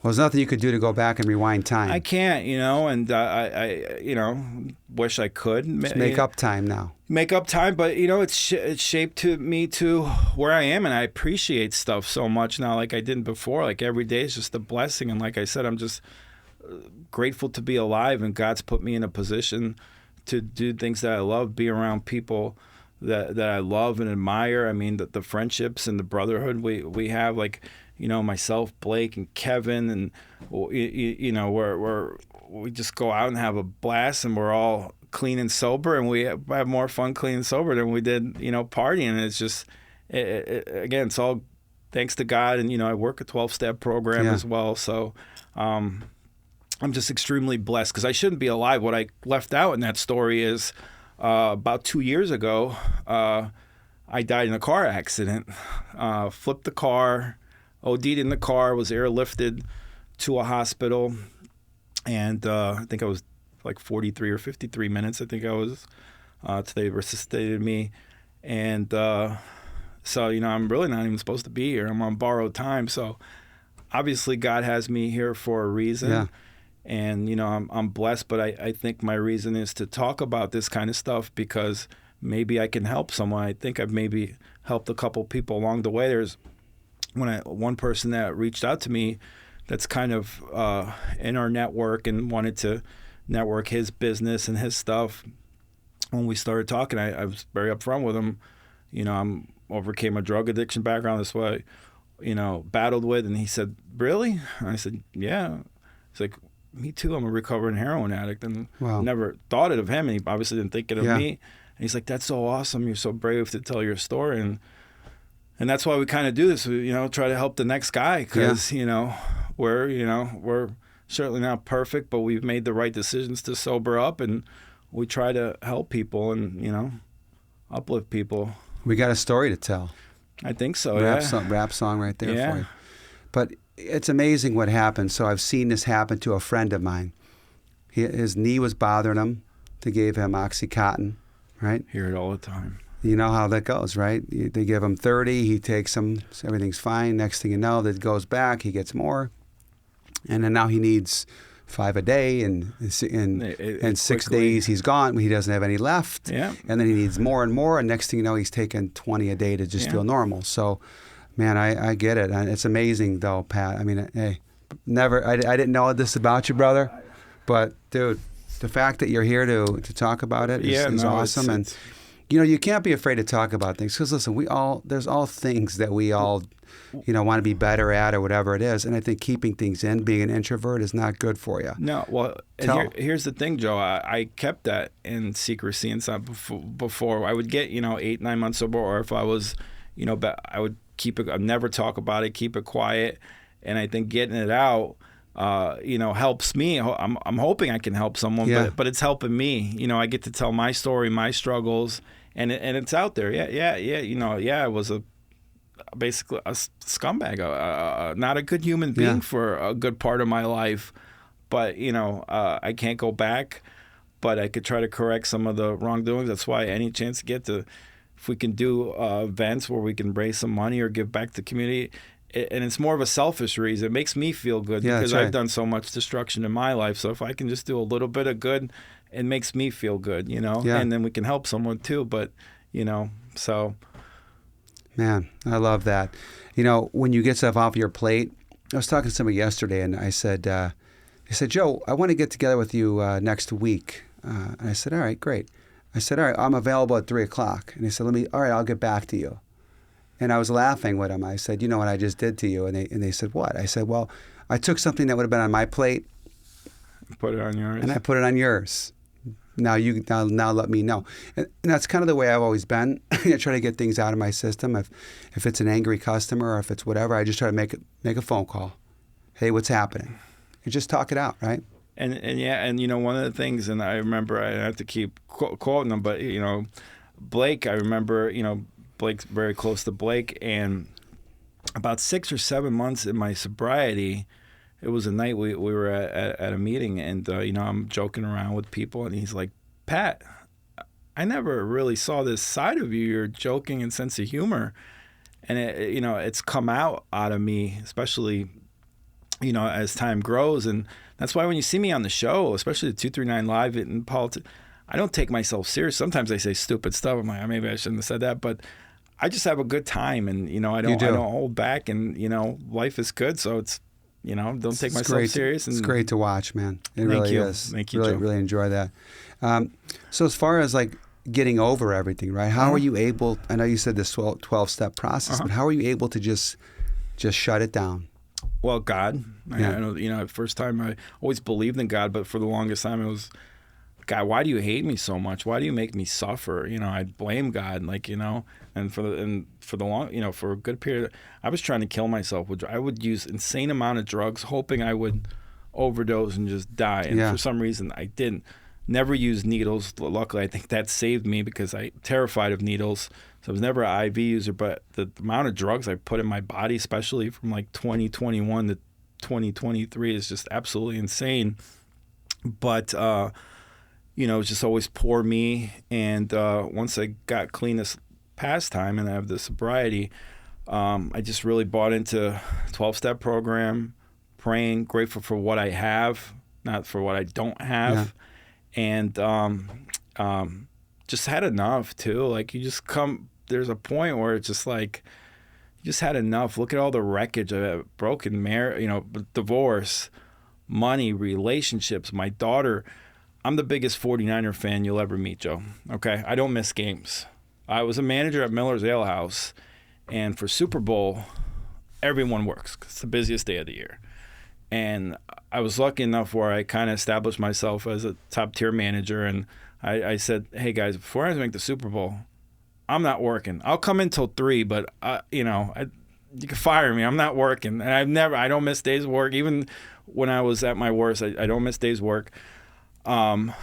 Well, there's nothing you could do to go back and rewind time. I can't, and I wish I could. Just make up time now. Make up time, but it's shaped me to where I am, and I appreciate stuff so much now, like I didn't before. Like every day is just a blessing, and like I said, I'm just grateful to be alive, and God's put me in a position to do things that I love, be around people that I love and admire. I mean, the friendships and the brotherhood we have, like. Myself, Blake, and Kevin, and we just go out and have a blast, and we're all clean and sober, and we have more fun clean and sober than we did, partying. And it's just, again, it's all thanks to God, and I work a 12-step program as well. So I'm just extremely blessed because I shouldn't be alive. What I left out in that story is about 2 years ago, I died in a car accident, flipped the car. OD'd in the car, was airlifted to a hospital, and I think I was like 43 or 53 minutes. I think I was. They resuscitated me, and so I'm really not even supposed to be here. I'm on borrowed time, so obviously God has me here for a reason. Yeah. And I'm blessed, but I think my reason is to talk about this kind of stuff because maybe I can help someone. I think I've maybe helped a couple people along the way. There's one person that reached out to me that's kind of in our network and wanted to network his business and his stuff. When we started talking, I was very upfront with him. I'm overcame a drug addiction background. That's what I, battled with. And he said, "Really?" And I said, "Yeah." He's like, "Me too. I'm a recovering heroin addict." And never thought it of him. And he obviously didn't think it of me. And he's like, "That's so awesome. You're so brave to tell your story." And that's why we kind of do this, try to help the next guy because, we're certainly not perfect, but we've made the right decisions to sober up, and we try to help people and, uplift people. We got a story to tell. I think so, Rap song right there for you. But it's amazing what happened. So I've seen this happen to a friend of mine. His knee was bothering him. They gave him Oxycontin, right? Hear it all the time. You know how that goes, right? They give him 30, he takes them, so everything's fine. Next thing you know, that goes back, he gets more. And then now he needs 5 a day, and in 6 days he's gone. He doesn't have any left. Yeah. And then he needs more and more, and next thing you know, he's taking 20 a day to just feel normal. So, man, I get it. And it's amazing, though, Pat. I mean, hey, I didn't know this about you, brother. But, dude, the fact that you're here to talk about it is awesome. And you can't be afraid to talk about things because, listen, there's all things that we all, want to be better at or whatever it is. And I think keeping things in, being an introvert is not good for you. No, well, here's the thing, Joe. I kept that in secrecy inside before. I would get, 8-9 months sober, or if I was, I would keep it, I'd never talk about it, keep it quiet. And I think getting it out, helps me. I'm hoping I can help someone, but it's helping me. I get to tell my story, my struggles, and it's out there. I was basically a scumbag, not a good human being for a good part of my life. But I can't go back, but I could try to correct some of the wrongdoings. That's why any chance to get to, if we can do events where we can raise some money or give back to the community. And it's more of a selfish reason. It makes me feel good because I've done so much destruction in my life. So if I can just do a little bit of good, it makes me feel good, and then we can help someone too. But, so. Man, I love that. When you get stuff off your plate, I was talking to somebody yesterday and I said, "Joe, I want to get together with you next week." And I said, "All right, great." I said, "All right, I'm available at 3:00. And he said, all right, I'll get back to you." And I was laughing with him. I said, "You know what I just did to you?" And they said, "What?" I said, "Well, I took something that would have been on my plate Put it on yours. And I put it on yours. Now let me know. And that's kind of the way I've always been. I try to get things out of my system. If it's an angry customer or if it's whatever, I just try to make a phone call. Hey, what's happening? You just talk it out, right? And one of the things, and I remember, I have to keep quoting them, but Blake, I remember, Blake's very close to Blake, and about 6 or 7 months in my sobriety, it was a night we were at a meeting, and I'm joking around with people, and he's like, Pat, I never really saw this side of you, your joking and sense of humor, and it's come out of me, especially as time grows. And that's why when you see me on the show, especially the 239 Live in politics, I don't take myself serious. Sometimes I say stupid stuff. I'm like, maybe I shouldn't have said that, but I just have a good time, and I don't hold back, and life is good, so it's don't take myself serious. And it's great to watch, man. It really is. Thank you, really, Joe. really enjoy that. So as far as like getting over everything, right? How are you able? I know you said this 12-step process, but how are you able to just shut it down? Well, God. I know, at first time I always believed in God, but for the longest time it was, God, why do you hate me so much? Why do you make me suffer? I'd blame God, and for the long, for a good period, I was trying to kill myself. I would use insane amount of drugs, hoping I would overdose and just die. And for some reason, I didn't. Never used needles. Luckily, I think that saved me because I'm terrified of needles. So I was never an IV user, but the amount of drugs I put in my body, especially from like 2021 to 2023, is just absolutely insane. But, it was just always poor me. And once I got clean this past time and I have the sobriety, I just really bought into 12-step program, praying, grateful for what I have, not for what I don't have. Yeah. And just had enough too. Like there's a point where it's just like, you just had enough. Look at all the wreckage of a broken marriage, divorce, money, relationships. My daughter, I'm the biggest 49er fan you'll ever meet, Joe. Okay? I don't miss games. I was a manager at Miller's Ale House, and for Super Bowl, everyone works. It's the busiest day of the year. And I was lucky enough where I kind of established myself as a top-tier manager, and I said, hey, guys, before I make the Super Bowl, I'm not working. I'll come in till 3, but, you can fire me. I'm not working. And I don't miss days of work. Even when I was at my worst, I don't miss days of work. So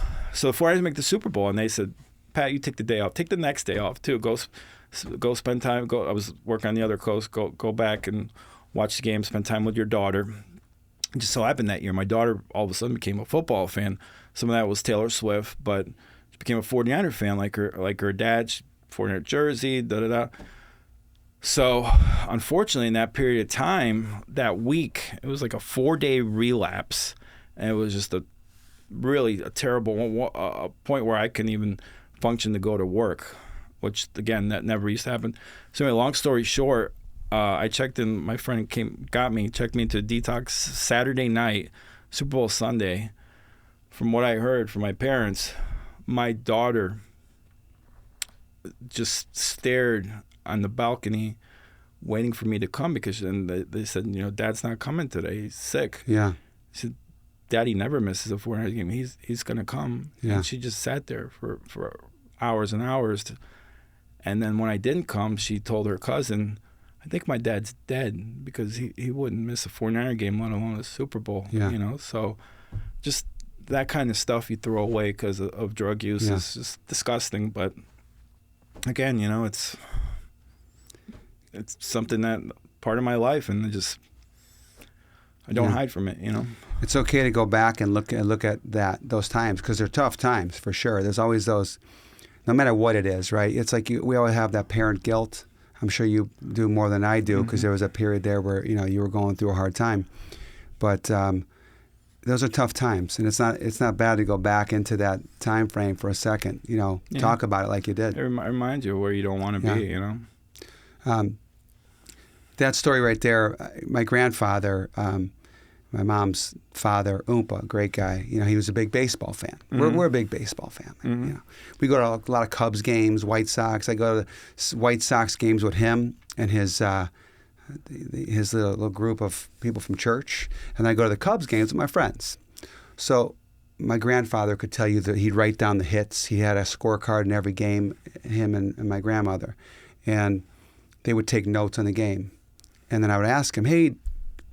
before I make the Super Bowl, and they said, Pat, you take the day off. Take the next day off, too. Go spend time. I was working on the other coast. Go back and watch the game, spend time with your daughter. It just so happened that year, my daughter all of a sudden became a football fan. Some of that was Taylor Swift, but she became a 49er fan like her dad, 49er jersey, da-da-da. So, unfortunately, in that period of time, that week, it was like a 4-day relapse, and it was just a terrible point where I couldn't even function to go to work, which, again, that never used to happen. So, anyway, long story short, I checked in. My friend checked me into a detox Saturday night, Super Bowl Sunday. From what I heard from my parents, my daughter just stared on the balcony, waiting for me to come because they said, Dad's not coming today. He's sick. Yeah. She said, Daddy never misses a 4-hour game. He's gonna come. Yeah. And she just sat there for hours and hours. And then when I didn't come, she told her cousin, I think my dad's dead because he wouldn't miss a 49er game, let alone a Super Bowl. Yeah. So just that kind of stuff you throw away because of drug use is just disgusting. But again, it's something that part of my life, and I don't hide from it. It's okay to go back and look at those times because they're tough times for sure. There's always those, no matter what it is, right? It's like we always have that parent guilt. I'm sure you do more than I do because there was a period there where you were going through a hard time, but those are tough times, and it's not bad to go back into that time frame for a second. Talk about it like you did. It reminds you of where you don't want to be. That story right there. My grandfather, my mom's father, Oompa, great guy. He was a big baseball fan. We're a big baseball family. We go to a lot of Cubs games, White Sox. I go to White Sox games with him and his little group of people from church, and I go to the Cubs games with my friends. So my grandfather could tell you that he'd write down the hits. He had a scorecard in every game, him and my grandmother. And they would take notes on the game. And then I would ask him, hey,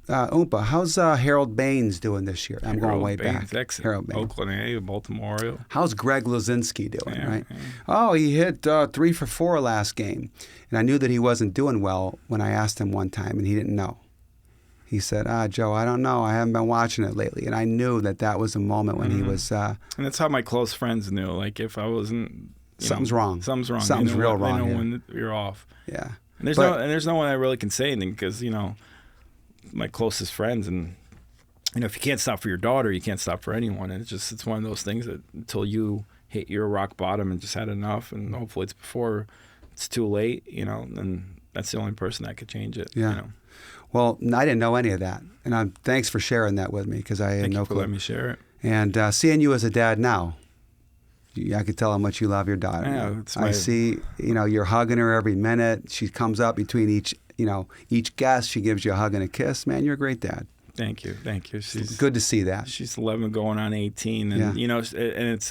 Oompa, how's Harold Baines doing this year? I'm going way back. Harold Baines, Oakland A, Baltimore Oriole. How's Greg Luzinski doing, right? Yeah. Oh, he hit 3 for 4 last game. And I knew that he wasn't doing well when I asked him one time, and he didn't know. He said, Joe, I don't know. I haven't been watching it lately. And I knew that was a moment when he was... and that's how my close friends knew. Like, if I wasn't... Something's wrong. Something's wrong. Something's real wrong. They know when you're off. Yeah. And there's no one I really can say anything because, my closest friends, and if you can't stop for your daughter, you can't stop for anyone. And it's one of those things that until you hit your rock bottom and just had enough, and hopefully it's before it's too late, then that's the only person that could change it. Yeah. Well, I didn't know any of that, and thanks for sharing that with me because I had no clue. Thank you for letting me share it. And seeing you as a dad now, I could tell how much you love your daughter. Yeah, I see, you're hugging her every minute. She comes up between each guest. She gives you a hug and a kiss. Man, you're a great dad. Thank you. She's good to see that. She's 11 going on 18. And, and it's,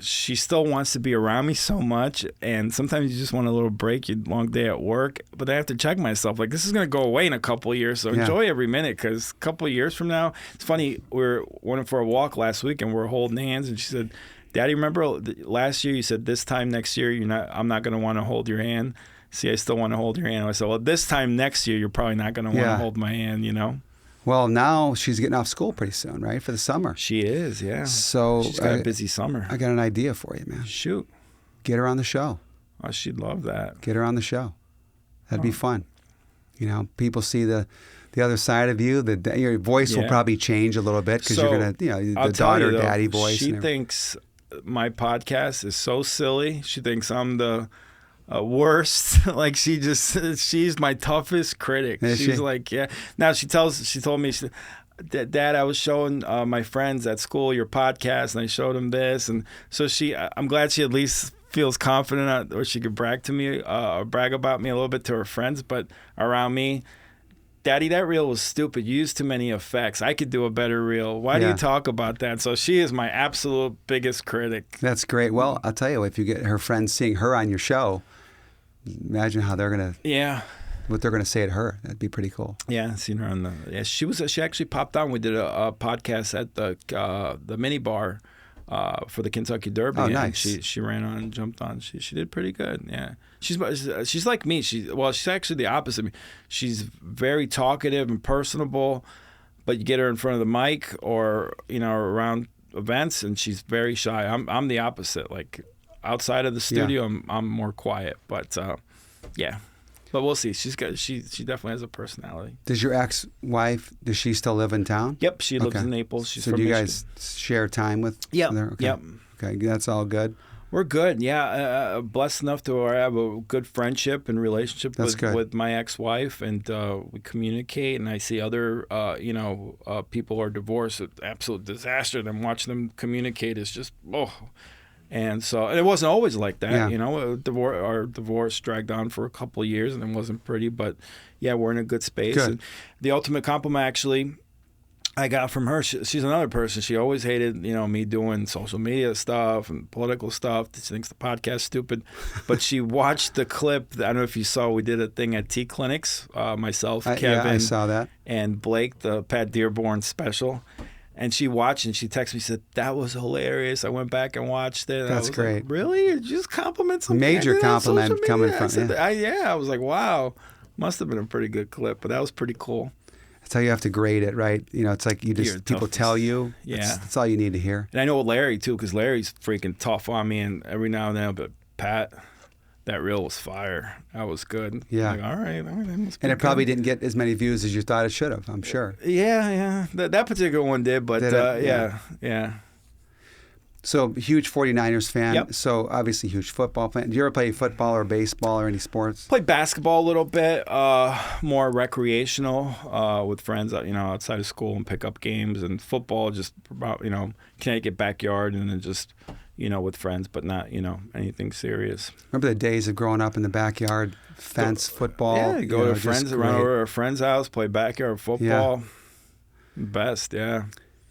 she still wants to be around me so much. And sometimes you just want a little break, you long day at work. But I have to check myself. Like, this is going to go away in a couple of years. So enjoy every minute, because a couple of years from now, it's funny. We went for a walk last week and we're holding hands. And she said, Daddy, remember last year you said this time next year I'm not going to want to hold your hand. See, I still want to hold your hand. I said, well, this time next year, you're probably not going to want to hold my hand, Well, now she's getting off school pretty soon, right, for the summer. She is, yeah. So she's got a busy summer. I got an idea for you, man. Shoot. Get her on the show. Oh, she'd love that. Get her on the show. That'd be fun. People see the other side of you. Your voice will probably change a little bit because you're going to, the daughter, daddy voice. She thinks my podcast is so silly. She thinks I'm the... worst. Like, she's my toughest critic. She's like, yeah. Now she told me, Dad, I was showing my friends at school your podcast, and I showed them this, and so I'm glad she at least feels confident, or she could brag about me a little bit to her friends, but around me, Daddy, that reel was stupid. You used too many effects. I could do a better reel. Why do you talk about that? So she is my absolute biggest critic. That's great. Well, I'll tell you, if you get her friends seeing her on your show, imagine how they're going to, what they're going to say to her. That'd be pretty cool. Yeah, seen her on she actually popped on. We did a podcast at the mini bar for the Kentucky Derby. Oh, nice. She ran on and jumped on. She did pretty good. Yeah, she's like me. She's actually the opposite of me. She's very talkative and personable, but you get her in front of the mic or around events, and she's very shy. I'm the opposite. Like, outside of the studio, I'm more quiet. But but we'll see. She definitely has a personality. Does your ex-wife, does she still live in town? Yep, she lives in Naples. She's so from do you Michigan. guys share time with her? Okay. Yep. Okay, that's all good. We're good. Yeah, blessed enough to have a good friendship and relationship with my ex-wife, and we communicate. And I see other people are divorced, an absolute disaster. And watching them communicate is just And so it wasn't always like that, Our divorce dragged on for a couple of years, and it wasn't pretty. But we're in a good space. Good. And the ultimate compliment, actually, I got from her. She's another person. She always hated, me doing social media stuff and political stuff. She thinks the podcast's stupid. But she watched the clip. I don't know if you saw. We did a thing at T Clinics. Myself, Kevin, I saw that, and Blake, the Pat Dearborn special. And she watched and she texted me, said, that was hilarious. I went back and watched it. And That's great. Like, really? You just compliment something? Major compliment coming from you. I was like, wow. Must have been a pretty good clip, but that was pretty cool. That's how you have to grade it, right? It's like people tell you. That's all you need to hear. And I know Larry, too, because Larry's freaking tough on me, and every now and then, but Pat, that reel was fire. That was good. Yeah. Like, all right. That must be and it good. probably didn't get as many views as you thought it should have, I'm sure. Yeah. That particular one did, but yeah. So, huge 49ers fan. Yep. So, obviously, huge football fan. Do you ever play football or baseball or any sports? Play basketball a little bit, more recreational with friends, outside of school and pick up games. And football, just about, Connecticut backyard, and then just, with friends, but not, anything serious. Remember the days of growing up in the backyard, fence football? Yeah, go to friends around over a friend's house, play backyard football. Yeah. Best, yeah.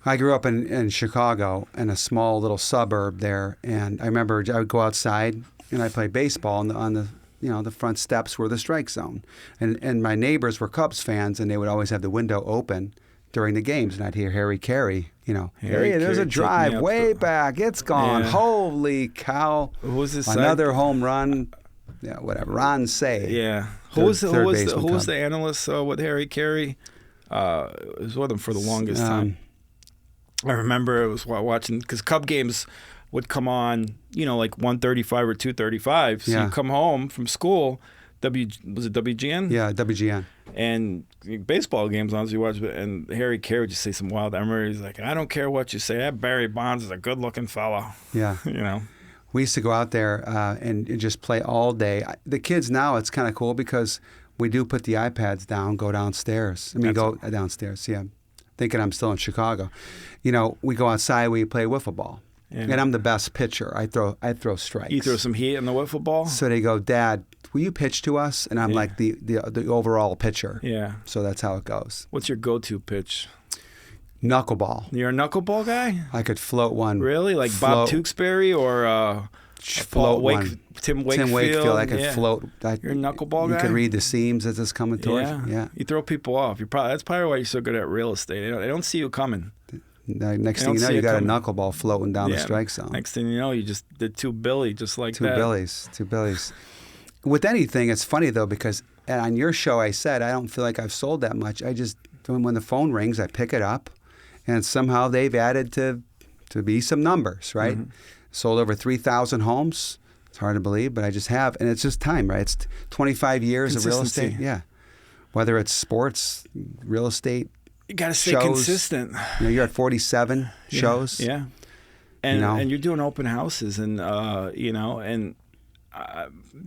I grew up in Chicago, in a small little suburb there, and I remember I would go outside and I'd play baseball on the front steps were the strike zone, and my neighbors were Cubs fans, and they would always have the window open during the games, and I'd hear Harry Carey, Harry, there's a drive way back, it's gone, holy cow! Who was this? Another home run, whatever. Ron Say, Who was the analyst with Harry Carey? It was with him for the longest time. I remember I was watching, because Cub games would come on, like 1:35 or 2:35. So you come home from school, was it WGN? Yeah, WGN. And baseball games on, so you watch, and Harry Carey would just say some wild. I remember he's like, I don't care what you say, that Barry Bonds is a good-looking fella. Yeah. We used to go out there and just play all day. The kids now, it's kind of cool because we do put the iPads down, go downstairs. Downstairs, yeah. Thinking I'm still in Chicago. We go outside, we play wiffle ball. Yeah. And I'm the best pitcher. I throw strikes. You throw some heat in the wiffle ball? So they go, Dad, will you pitch to us? And I'm like the overall pitcher. Yeah. So that's how it goes. What's your go-to pitch? Knuckleball. You're a knuckleball guy? I could float one. Really? Like Bob Tewksbury or Tim Wakefield? I could float. You're a knuckleball guy? You can read the seams as it's coming towards you. Yeah. You throw people off. That's probably why you're so good at real estate. They don't see you coming. Next thing you know, you got a knuckleball floating down the strike zone. Next thing you know, you just did two Billy just like that. Two Billies. With anything, it's funny though, because on your show I said I don't feel like I've sold that much. I just, when the phone rings, I pick it up, and somehow they've added to be some numbers, right? Mm-hmm. Sold over 3,000 homes. It's hard to believe, but I just have, and it's just time, right? It's 25 years of real estate. Yeah. Whether it's sports, real estate, you got to stay consistent. You're at 47 shows. Yeah. And you're doing open houses, and and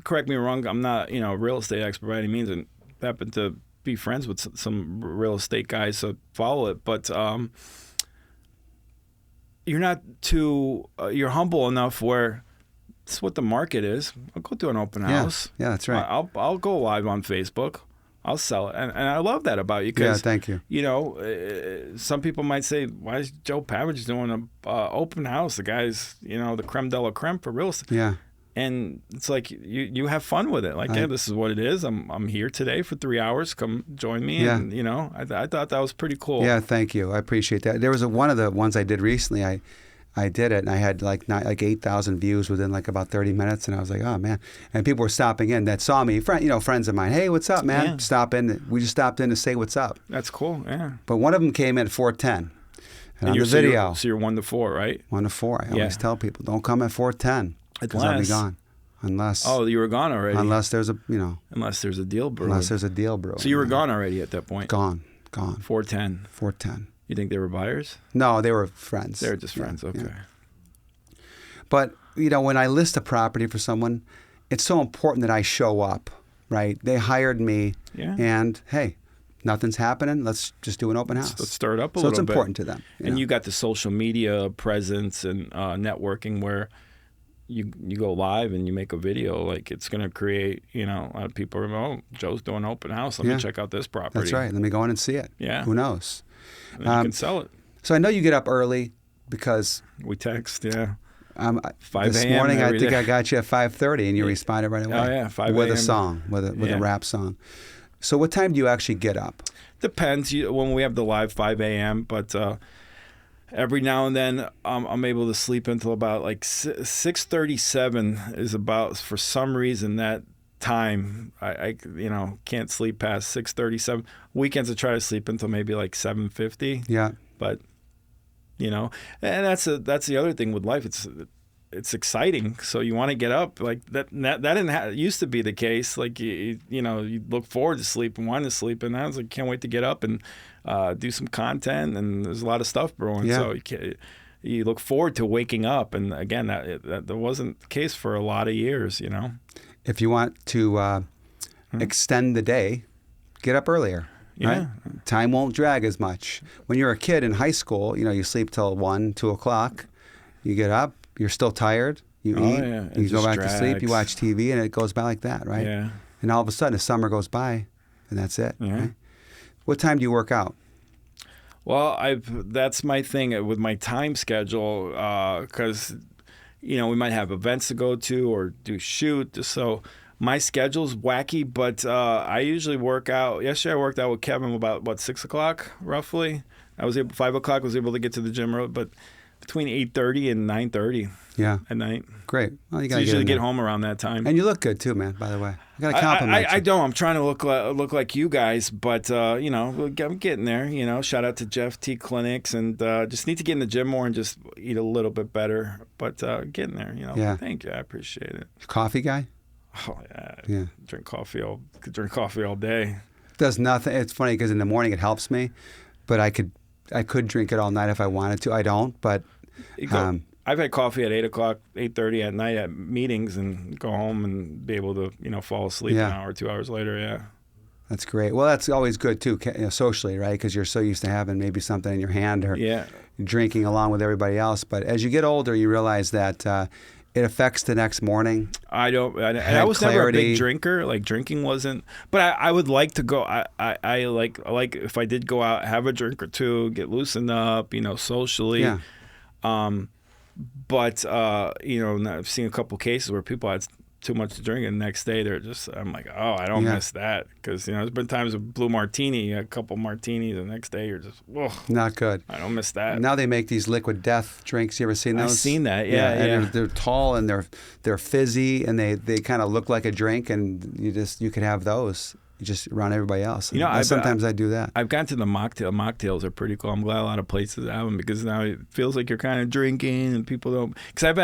correct me wrong, I'm not a real estate expert by any means, and happen to be friends with some real estate guys, so follow it. But you're not too you're humble enough where it's what the market is. I'll go do an open house. Yeah, that's right. I'll go live on Facebook. I'll sell it. And I love that about you. Cause, thank you. Some people might say, why is Joe Pavich doing an open house? The guy's, the creme de la creme for real estate. Yeah. And it's like, you have fun with it. Like, this is what it is. I'm here today for 3 hours. Come join me. Yeah. And, I thought that was pretty cool. Yeah, thank you. I appreciate that. There was one of the ones I did recently. I did it, and I had like 8,000 views within like about 30 minutes, and I was like, oh man! And people were stopping in that saw me, friends of mine. Hey, what's up, man? Yeah. Stop in. We just stopped in to say what's up. That's cool. Yeah. But one of them came in at 4:10, and on the video, so you're 1 to 4, right? 1 to 4. I always tell people, don't come at 4:10 because I'll be gone. Unless you were gone already. Unless there's a Unless there's a deal brewing. Unless there's a deal brewing. So you were gone already at that point. Gone. 4:10. 4:10. You think they were buyers? No, they were friends. They were just friends. Okay. Yeah. But, when I list a property for someone, it's so important that I show up, right? They hired me, and hey, nothing's happening. Let's just do an open house. Let's stir it up a little bit. So it's important to them. And you got the social media presence and networking where you go live and you make a video. Like, it's going to create, a lot of people remember, Joe's doing an open house. Let me check out this property. That's right. Let me go in and see it. Yeah. Who knows? And you can sell it. So I know you get up early because... We text, 5 this morning, I think I got you at 5:30, and you responded right away. Oh yeah, 5 with a song, with a rap song. So, what time do you actually get up? Depends. When we have the live, 5 a.m. But every now and then, I'm able to sleep until about like 6:37 is about, for some reason, that time. I can't sleep past 6:37. Weekends I try to sleep until maybe like 7:50. Yeah, but. And that's the other thing with life. It's exciting, so you want to get up. Like that didn't used to be the case. Like you look forward to sleep and want to sleep, and I was like, can't wait to get up and do some content. And there's a lot of stuff brewing, so you look forward to waking up. And again, that wasn't the case for a lot of years. If you want to extend the day, get up earlier. Yeah. Right? Time won't drag as much. When you're a kid in high school, you sleep till 1, 2 o'clock. You get up, you're still tired. You eat, you go back to sleep, you watch TV, and it goes by like that, right? Yeah. And all of a sudden, the summer goes by, and that's it. Yeah. Right? What time do you work out? Well, that's my thing with my time schedule, because we might have events to go to or do shoot. So my schedule's wacky, but I usually work out. Yesterday I worked out with Kevin about 6 o'clock roughly. I was able 5 o'clock. Was able to get to the gym, but between 8:30 and 9:30. Yeah. At night. Great. Well, you got to usually get home around that time. And you look good too, man. By the way, I got to compliment you. I don't. I'm trying to look like you guys, but I'm getting there. Shout out to Jeff T Clinics, and just need to get in the gym more and just eat a little bit better. But getting there. Yeah. Thank you. I appreciate it. Coffee guy? Oh yeah. Could drink coffee all day. Does nothing. It's funny because in the morning it helps me, but I could drink it all night if I wanted to. I don't, but. I've had coffee at 8 o'clock, 8:30 at night at meetings, and go home and be able to, fall asleep an hour, 2 hours later. Yeah. That's great. Well, that's always good too, socially, right? Because you're so used to having maybe something in your hand or drinking along with everybody else. But as you get older, you realize that it affects the next morning. I was never a big drinker. Like drinking wasn't. But I would like to go. I like if I did go out, have a drink or two, get loosened up, socially. Yeah. But I've seen a couple cases where people had too much to drink, and the next day I'm like, oh, I don't miss that, because there's been times with blue martini, a couple martinis, and the next day you're just, whoa, not good. I don't miss that. Now they make these liquid death drinks. You ever seen those? I've seen that. Yeah. And they're tall and they're fizzy, and they kind of look like a drink, and you could have those. You just around everybody else. Sometimes I do that. I've gotten to the mocktail. Mocktails are pretty cool. I'm glad a lot of places have them, because now it feels like you're kind of drinking, and people don't. Because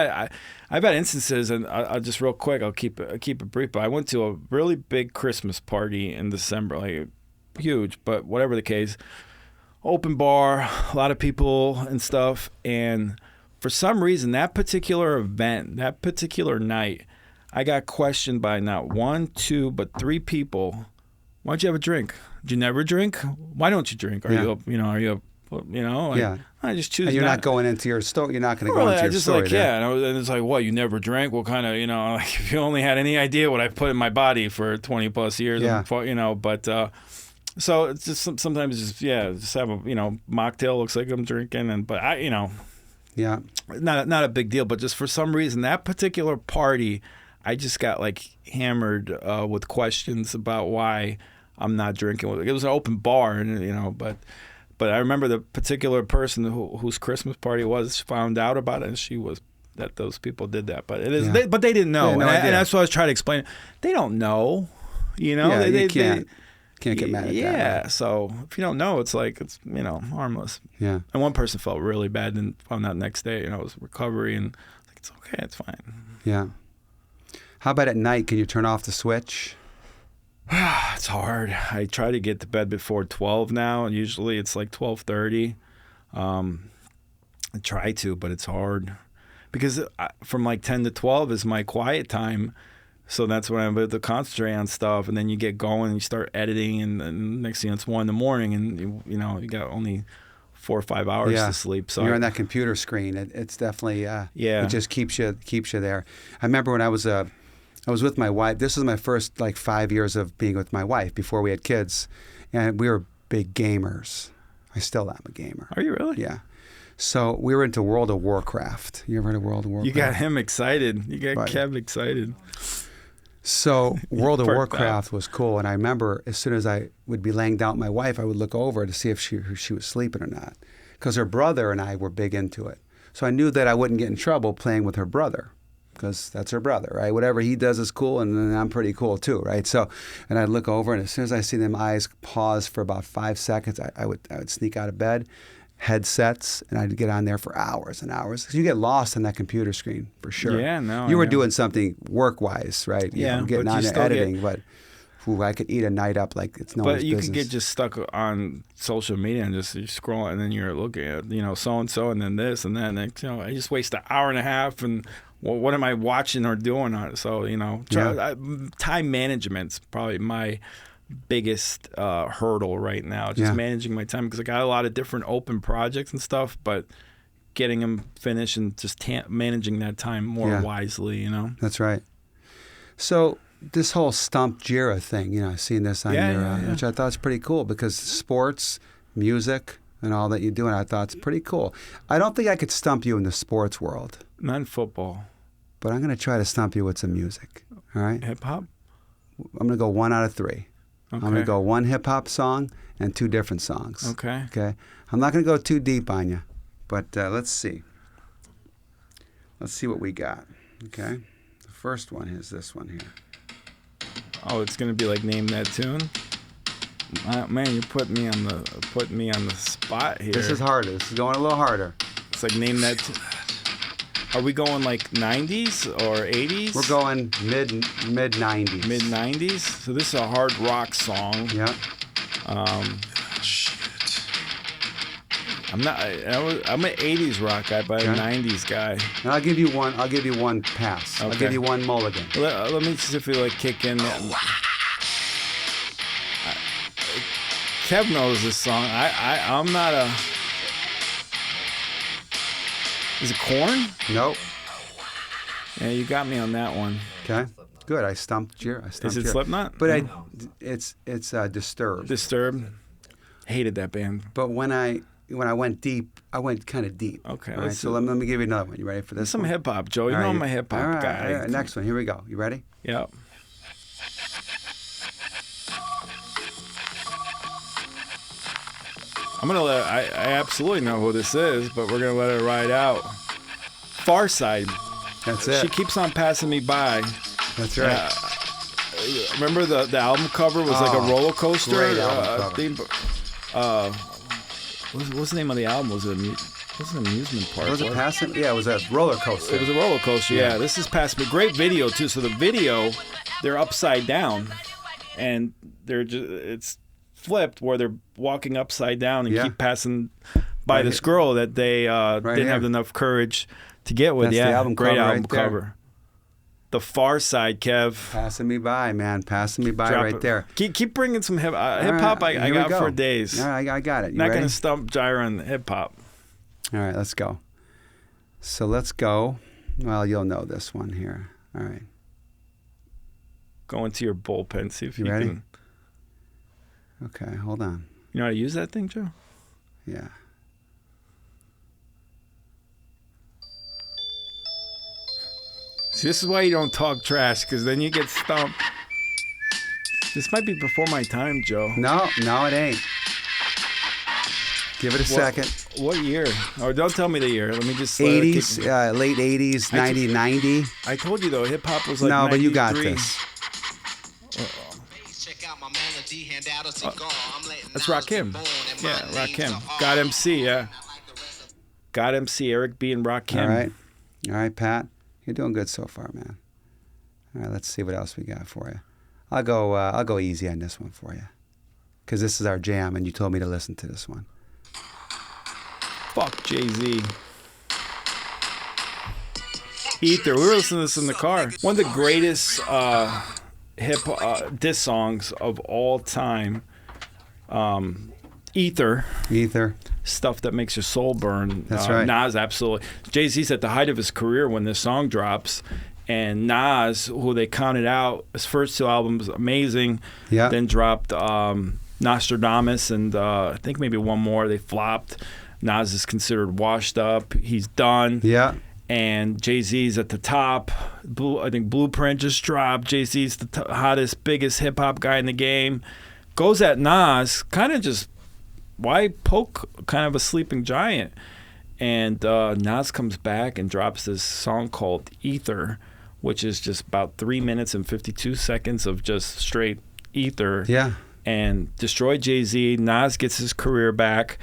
I've had instances, and I'll just real quick. I'll keep it brief. But I went to a really big Christmas party in December, like huge. But whatever the case, open bar, a lot of people and stuff. And for some reason, that particular event, that particular night, I got questioned by not one, two, but three people. Why don't you have a drink? Did you never drink? Why don't you drink? I just choose. And you're not going into your store. You're not going to go into your store. And it's like, what? You never drank? What kind of, like if you only had any idea what I put in my body for 20 plus years, but so it's just sometimes just have a, mocktail, looks like I'm drinking, but not a big deal, but just for some reason, that particular party, I just got like hammered with questions about why I'm not drinking. It was an open bar, and but I remember the particular person whose Christmas party was found out about it, and she was that those people did that. But but they didn't know, and that's what I was trying to explain. They don't know, they can't get mad at that. Yeah, so if you don't know, it's like it's harmless. Yeah. And one person felt really bad and found out the next day, it was recovery, and like, it's okay, it's fine. Yeah. How about at night? Can you turn off the switch? It's hard. I try to get to bed before 12 now. Usually it's like 12:30. I try to, but it's hard. Because from like 10 to 12 is my quiet time. So that's when I'm able to concentrate on stuff. And then you get going and you start editing. And next thing it's 1 in the morning. And, you got only 4 or 5 hours to sleep. So you're on that computer screen. It's definitely, it just keeps you there. I remember when I was with my wife. This was my first 5 years of being with my wife before we had kids, and we were big gamers. I still am a gamer. Are you really? Yeah. So we were into World of Warcraft. You ever heard of World of Warcraft? You got him excited. You got Kev excited. So World of Warcraft was cool, and I remember as soon as I would be laying down with my wife, I would look over to see if she was sleeping or not, because her brother and I were big into it. So I knew that I wouldn't get in trouble playing with her brother, because that's her brother, right? Whatever he does is cool, and then I'm pretty cool too, right? So, and I'd look over, and as soon as I see them eyes pause for about 5 seconds, I would sneak out of bed, headsets, and I'd get on there for hours and hours. Because you get lost on that computer screen, for sure. Yeah, no. You were doing something work-wise, right? Getting on there editing, but I could eat a night up like it's no one's business. But you can get just stuck on social media and just you scroll, and then you're looking at, so-and-so, and then this and that, and I just waste an hour and a half, and what am I watching or doing on it? So, time management's probably my biggest hurdle right now, just managing my time, because I got a lot of different open projects and stuff, but getting them finished and just managing that time more wisely, That's right. So this whole Stunt Jira thing, I've seen this on your, which I thought was pretty cool, because sports, music, and all that you do, and I thought it's pretty cool. I don't think I could stump you in the sports world. Not in football. But I'm going to try to stump you with some music. All right? Hip-hop? I'm going to go 1 out of 3. Okay. I'm going to go 1 hip-hop song and 2 different songs. Okay. Okay? I'm not going to go too deep on you, but let's see. Let's see what we got. Okay? The first one is this one here. Oh, it's going to be like Name That Tune? Man, you're putting me on the spot here. This is harder. This is going a little harder. It's like Name That Tune. Are we going like 90s or 80s? We're going mid 90s. Mid 90s. So this is a hard rock song. Yeah. I'm an 80s rock guy, but I'm a 90s guy. And I'll give you one pass. Okay. I'll give you one mulligan. Let me see if we like kick in. Kev knows this song. I'm not a. Is it Korn? Nope. Yeah, you got me on that one. Okay. Good. I stumped Jira. Is it Slipknot? But it's Disturbed. Disturbed. Hated that band. But when I went deep, I went kind of deep. Okay. All right, so let me give you another one. You ready for this? Some hip hop, Joe. You know I'm a hip hop guy. All right. Next one. Here we go. You ready? Yep. I'm gonna let. I absolutely know who this is, but we're gonna let it ride out. Far Side. That's it. She keeps on passing me by. That's right. Remember the album cover was like a roller coaster. Great album cover. What's the name of the album? Was it an amusement park? Was it passing? Yeah, it was a roller coaster. It was a roller coaster. Yeah. This is past me. Great video too. So the video, they're upside down, and it's flipped where they're walking upside down and keep passing by this girl that they didn't have enough courage to get with. That's the album great cover album right there. cover. The Far Side, Kev. Passing me by, man. Passing me by right there. Keep bringing some hip hop. I got for days. All right, I got it. You Not ready? gonna stump Jira on hip hop. All right, let's go. So let's go. Well, you'll know this one here. All right. Go into your bullpen. See if you ready? can. Okay, hold on. You know how to use that thing, Joe? Yeah. See, this is why you don't talk trash, because then you get stumped. This might be before my time, Joe. No, it ain't. Give it a second. What year? Or don't tell me the year. Let me just... 80s, late 80s, 90. I told you, though, hip-hop was like No, 93. but you got this. That's Rakim. Yeah, Rakim. God MC, yeah. God MC, Eric B. and Rakim. All right, Pat. You're doing good so far, man. All right, let's see what else we got for you. I'll go easy on this one for you, because this is our jam, and you told me to listen to this one. Fuck Jay-Z. Ether. We were listening to this in the car. One of the greatest diss songs of all time. Ether. Stuff that makes your soul burn. That's right. Nas, absolutely. Jay-Z's at the height of his career when this song drops. And Nas, who they counted out, his first 2 albums, amazing. Yeah. Then dropped Nostradamus and I think maybe one more. They flopped. Nas is considered washed up. He's done. Yeah. And Jay-Z's at the top. I think Blueprint just dropped. Jay-Z's the hottest, biggest hip-hop guy in the game. Goes at Nas, kind of just, why poke kind of a sleeping giant? And Nas comes back and drops this song called Ether, which is just about 3 minutes and 52 seconds of just straight ether. Yeah. And destroyed Jay-Z. Nas gets his career back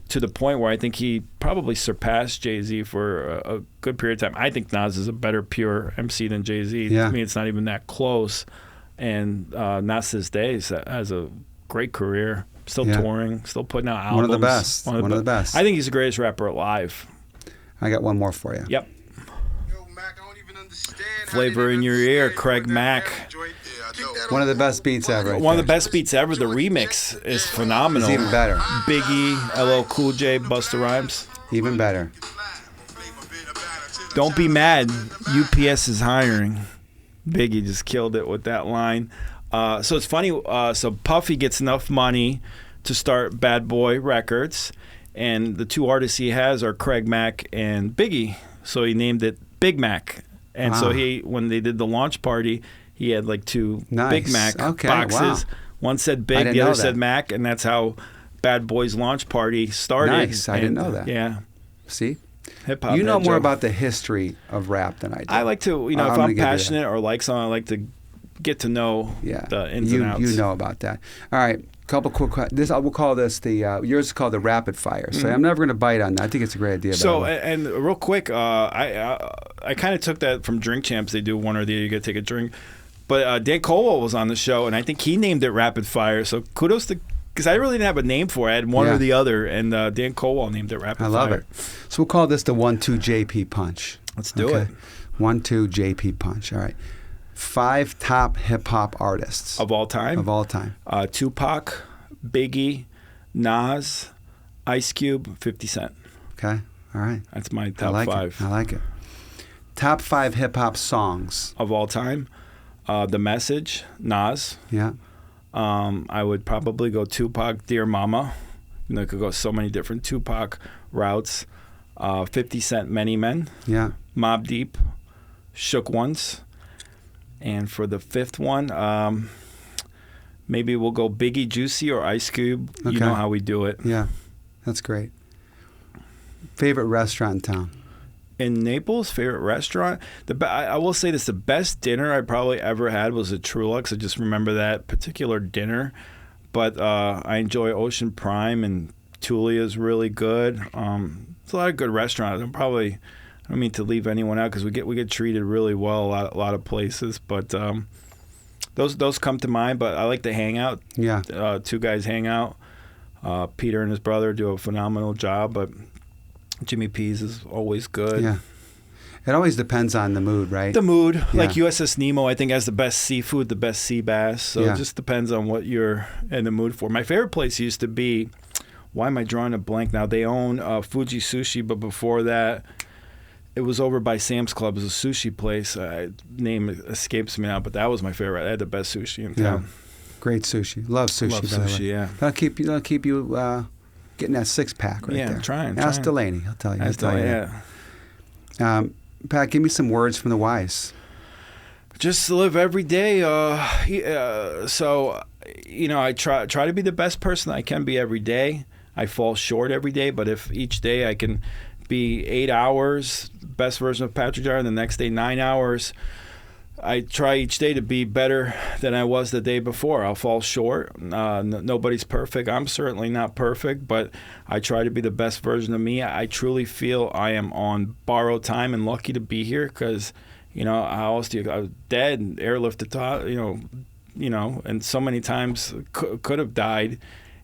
to the point where I think he probably surpassed Jay-Z for a good period of time. I think Nas is a better pure MC than Jay-Z. Yeah. I mean, it's not even that close. And Nas his days has a great career. Still touring, still putting out albums. One of the best. One of the best. I think he's the greatest rapper alive. I got one more for you. Yep. Flavor in your ear, Craig Mack. One of the best beats ever. One of the best beats ever. The remix is phenomenal. It's even better. Biggie, LL Cool J, Busta Rhymes. Even better. Don't be mad. UPS is hiring. Biggie just killed it with that line. So it's funny. So Puffy gets enough money to start Bad Boy Records, And the two artists he has are Craig Mack and Biggie. So he named it Big Mac. And so when they did the launch party, he had like two Big Mac boxes. Wow. One said Big, the other said Mac, and that's how Bad Boys launch party started. Nice. I didn't know that. Yeah. See? Hip-hop. You know more about the history of rap than I do. I like to, if I'm passionate or like something, I like to get to know the ins and outs. You know about that. All right. Couple quick questions. We'll call this yours is called the rapid fire. So I'm never going to bite on that. I think it's a great idea. So, and real quick, I kind of took that from Drink Champs. They do one or the other. You got to take a drink. But Dan Colwell was on the show, and I think he named it rapid fire. So kudos to, because I really didn't have a name for it. I had one or the other, and Dan Colwell named it rapid fire. I love it. So we'll call this the 1-2 JP punch. Let's do it. 1-2 JP punch. All right. 5 top hip-hop artists. Of all time? Of all time. Tupac, Biggie, Nas, Ice Cube, 50 Cent. Okay. All right. That's my top 5. I like it. Top 5 hip-hop songs. Of all time? The Message, Nas. Yeah. I would probably go Tupac, Dear Mama. It could go so many different Tupac routes. 50 Cent, Many Men. Yeah. Mobb Deep, Shook Ones. And for the 5th one, maybe we'll go Biggie, Juicy, or Ice Cube. Okay. You know how we do it. Yeah, that's great. Favorite restaurant in town? In Naples, favorite restaurant? I will say this, the best dinner I probably ever had was at Trulux. I just remember that particular dinner. But I enjoy Ocean Prime, and Tulia's really good. It's a lot of good restaurants. I don't mean to leave anyone out because we get treated really well a lot of places, but those come to mind. But I like to hang out. Yeah. 2 guys hang out. Peter and his brother do a phenomenal job, but Jimmy P's is always good. Yeah. It always depends on the mood, right? The mood. Yeah. Like USS Nemo, I think, has the best seafood, the best sea bass. So it just depends on what you're in the mood for. My favorite place used to be, why am I drawing a blank now? They own Fuji Sushi, but before that, it was over by Sam's Club. It was a sushi place. Name escapes me now, but that was my favorite. I had the best sushi in town. Great sushi. Love sushi. Love sushi, yeah. That'll keep you getting that 6-pack right there. Yeah, trying. Ask Delaney. I'll tell you. Yeah. Pat, give me some words from the wise. Just live every day. So, I try to be the best person I can be every day. I fall short every day, but if each day I can be 8 hours, best version of Pat Jira, and the next day 9 hours, I try each day to be better than I was the day before. I'll fall short. Nobody's perfect. I'm certainly not perfect, but I try to be the best version of me. I truly feel I am on borrowed time and lucky to be here because, how else do you? I was dead and airlifted, and so many times could have died,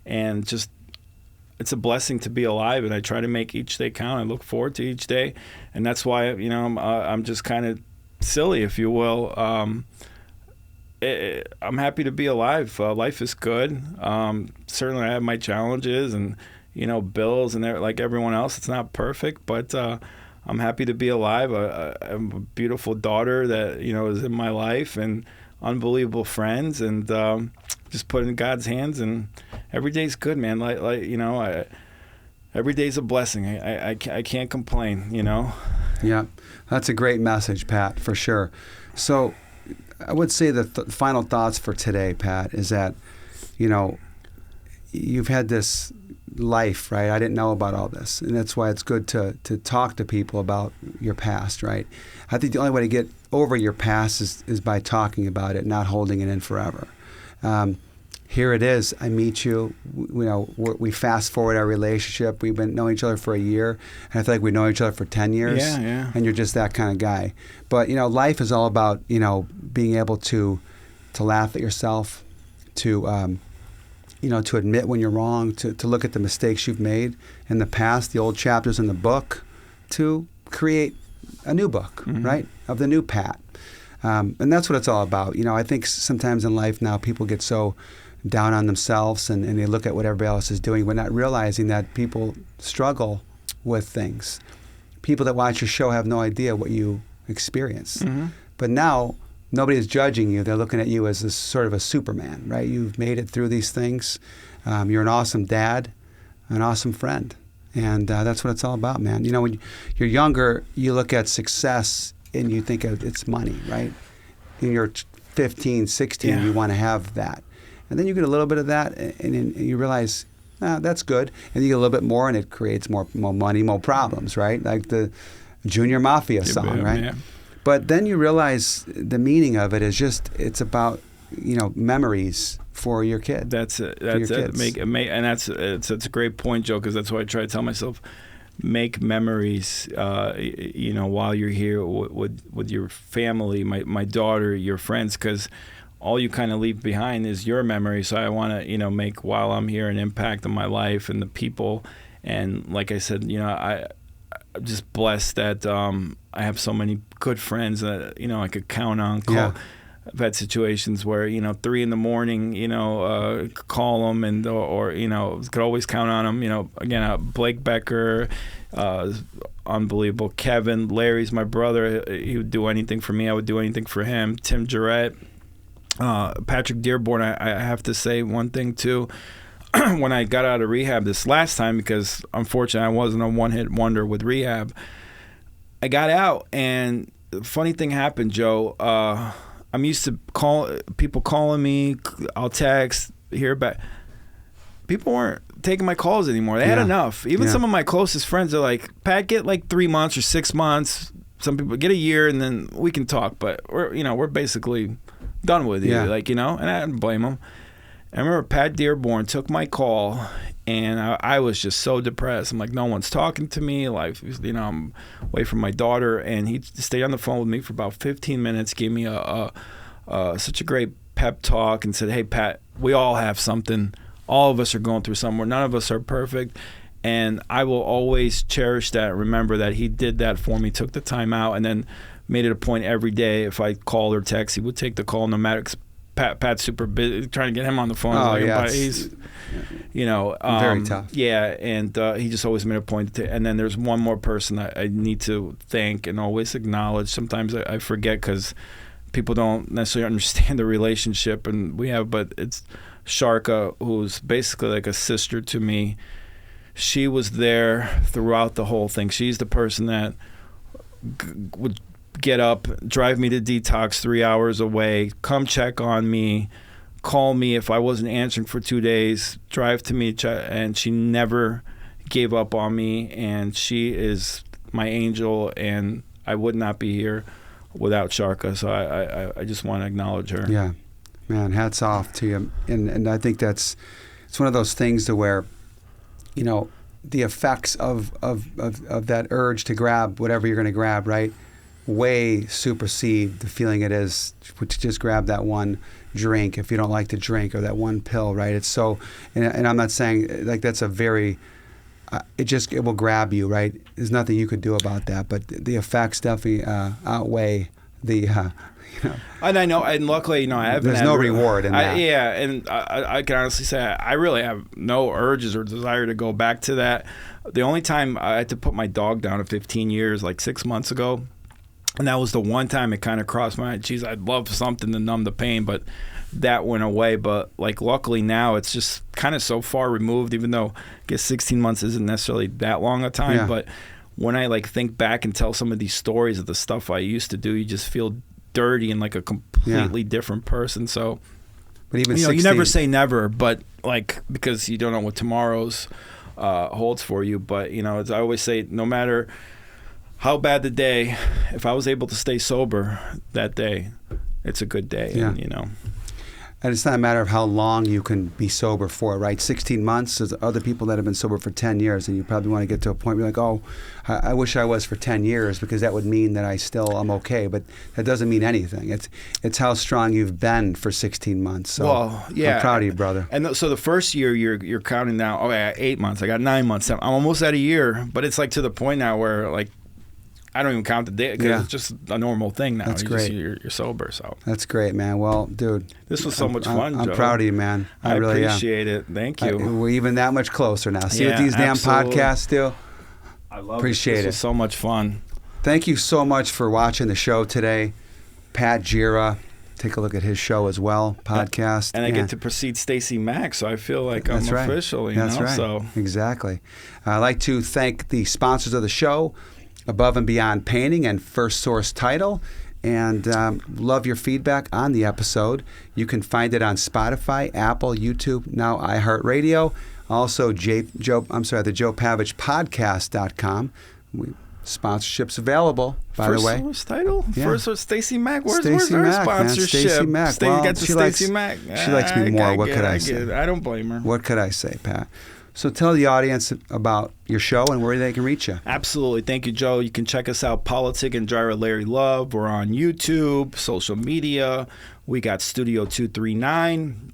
and just. It's a blessing to be alive, and I try to make each day count. I look forward to each day, and that's why I'm just kind of silly, if you will. I'm happy to be alive. Life is good. Certainly, I have my challenges and bills and like everyone else. It's not perfect, but I'm happy to be alive. I have a beautiful daughter that is in my life, and unbelievable friends, and just put it in God's hands, and every day's good, man. Every day's a blessing. I can't complain, Yeah, that's a great message, Pat, for sure. So I would say the final thoughts for today, Pat, is that, you've had this life, right? I didn't know about all this, and that's why it's good to talk to people about your past, right? I think the only way to get over your past is by talking about it, not holding it in forever. Here it is. I meet you. We fast forward our relationship. We've been knowing each other for a year, and I feel like we know each other for 10 years. Yeah. And you're just that kind of guy. But life is all about being able to laugh at yourself, to to admit when you're wrong, to look at the mistakes you've made in the past, the old chapters in the book, to create a new book, right, of the new Pat. And that's what it's all about. I think sometimes in life now people get so down on themselves and they look at what everybody else is doing, but not realizing that people struggle with things. People that watch your show have no idea what you experience. But now nobody is judging you. They're looking at you as this sort of a Superman, right? You've made it through these things. You're an awesome dad, an awesome friend. And that's what it's all about, man. You know, when you're younger, you look at success and you think it's money, right? When you're 15, 16, you want to have that. And then you get a little bit of that, and you realize, that's good. And you get a little bit more, and it creates more money, more problems, right? Like the Junior Mafia song, right? Yeah. But then you realize the meaning of it is just, it's about, memories for your kid. That's it. That's it. And that's a great point, Joe, because that's what I try to tell myself. Make memories, while you're here with your family, my daughter, your friends, because all you kind of leave behind is your memory. So I want to, make while I'm here an impact on my life and the people. And like I said, I'm just blessed that I have so many good friends that I could count on. I've had situations where 3 a.m, call them and or could always count on them. Again, Blake Becker, unbelievable. Kevin, Larry's my brother. He would do anything for me. I would do anything for him. Tim Jarrett. Patrick Dearborn, I have to say one thing too. When I got out of rehab this last time, because unfortunately I wasn't a one-hit wonder with rehab, I got out and the funny thing happened, Joe. I'm used to people calling me. I'll text, hear back. People weren't taking my calls anymore. They had enough. Even some of my closest friends are like, Pat, get like 3 months or 6 months. Some people get a year and then we can talk. But we're basically done with you, and I didn't blame them. I remember Pat Dearborn took my call, and I was just so depressed. I'm like, no one's talking to me. Like, I'm away from my daughter, and he stayed on the phone with me for about 15 minutes, gave me such a great pep talk, and said, hey, Pat, we all have something. All of us are going through somewhere. None of us are perfect. And I will always cherish that, remember that he did that for me, took the time out, and then made it a point every day. If I called or text, he would take the call no matter. Pat's super busy, trying to get him on the phone. He's, very tough. Yeah, and he just always made a point to. And then there's one more person that I need to thank and always acknowledge. Sometimes I forget because people don't necessarily understand the relationship and we have, but it's Sharka, who's basically like a sister to me. She was there throughout the whole thing. She's the person that would get up, drive me to detox 3 hours away, come check on me, call me if I wasn't answering for 2 days, drive to me, and she never gave up on me, and she is my angel, and I would not be here without Sharka, so I just want to acknowledge her. Yeah, man, hats off to you, and I think it's one of those things to where, the effects of that urge to grab whatever you're going to grab, right, way supersede the feeling it is to just grab that one drink if you don't like to drink, or that one pill, right? It's so, and I'm not saying like that's a very, it will grab you, right? There's nothing you could do about that, but the effects definitely outweigh the, And I know, and luckily, I haven't. There's no reward in that. Yeah, and I can honestly say I really have no urges or desire to go back to that. The only time I had to put my dog down at 15 years, like 6 months ago, and that was the one time it kind of crossed my mind. Geez, I'd love something to numb the pain, but that went away. But like, luckily now it's just kind of so far removed, even though I guess 16 months isn't necessarily that long a time. Yeah. But when I like think back and tell some of these stories of the stuff I used to do, you just feel dirty and like a completely different person. So, but even you never say never, but like, because you don't know what tomorrow's holds for you. But as I always say, no matter how bad the day, if I was able to stay sober that day, it's a good day. Yeah. And, and it's not a matter of how long you can be sober for, right? 16 months. There's other people that have been sober for 10 years, and you probably want to get to a point where you're like, oh, I wish I was for 10 years, because that would mean that I'm okay. But that doesn't mean anything. It's how strong you've been for 16 months. So I'm proud of you, brother. And so the first year you're counting now, I got 8 months, I got 9 months. I'm almost at a year, but it's like to the point now where like, I don't even count the day, because it's just a normal thing now. That's great. You're sober, so. That's great, man. Well, dude. This was so much fun, Joe. I'm proud of you, man. I really appreciate it. Thank you. We're even that much closer now. See what these damn podcasts do? I love Appreciate it. This was so much fun. Thank you so much for watching the show today. Pat Jira, take a look at his show as well, podcast. And I get to precede Stacey Mack, so I feel like I'm official. That's right. So. Exactly. I'd like to thank the sponsors of the show, Above and Beyond Painting and First Source Title. And love your feedback on the episode. You can find it on Spotify, Apple, YouTube, now iHeartRadio. Also, the Joe Pavich Podcast.com. Sponsorships available, by the way. First Source Title? Yeah. First Source, Stacey Mack? Where's Stacey her Mack, sponsorship? Stacey Mack. Well, got the Stacey Mack. She likes me more. What could I say? I don't blame her. What could I say, Pat? So tell the audience about your show and where they can reach you. Absolutely. Thank you, Joe. You can check us out, Politic and Jira Larry Love. We're on YouTube, social media. We got Studio 239.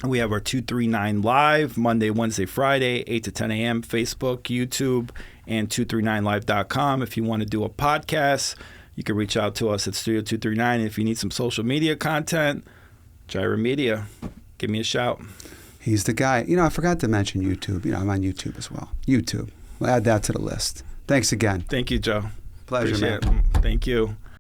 We have our 239 Live, Monday, Wednesday, Friday, 8 to 10 a.m., Facebook, YouTube, and 239live.com. If you want to do a podcast, you can reach out to us at Studio 239. If you need some social media content, Jira Media, give me a shout. He's the guy. I forgot to mention YouTube. I'm on YouTube as well. YouTube. We'll add that to the list. Thanks again. Thanue, Joe. Pleasure, Appreciate man. it. Thank you.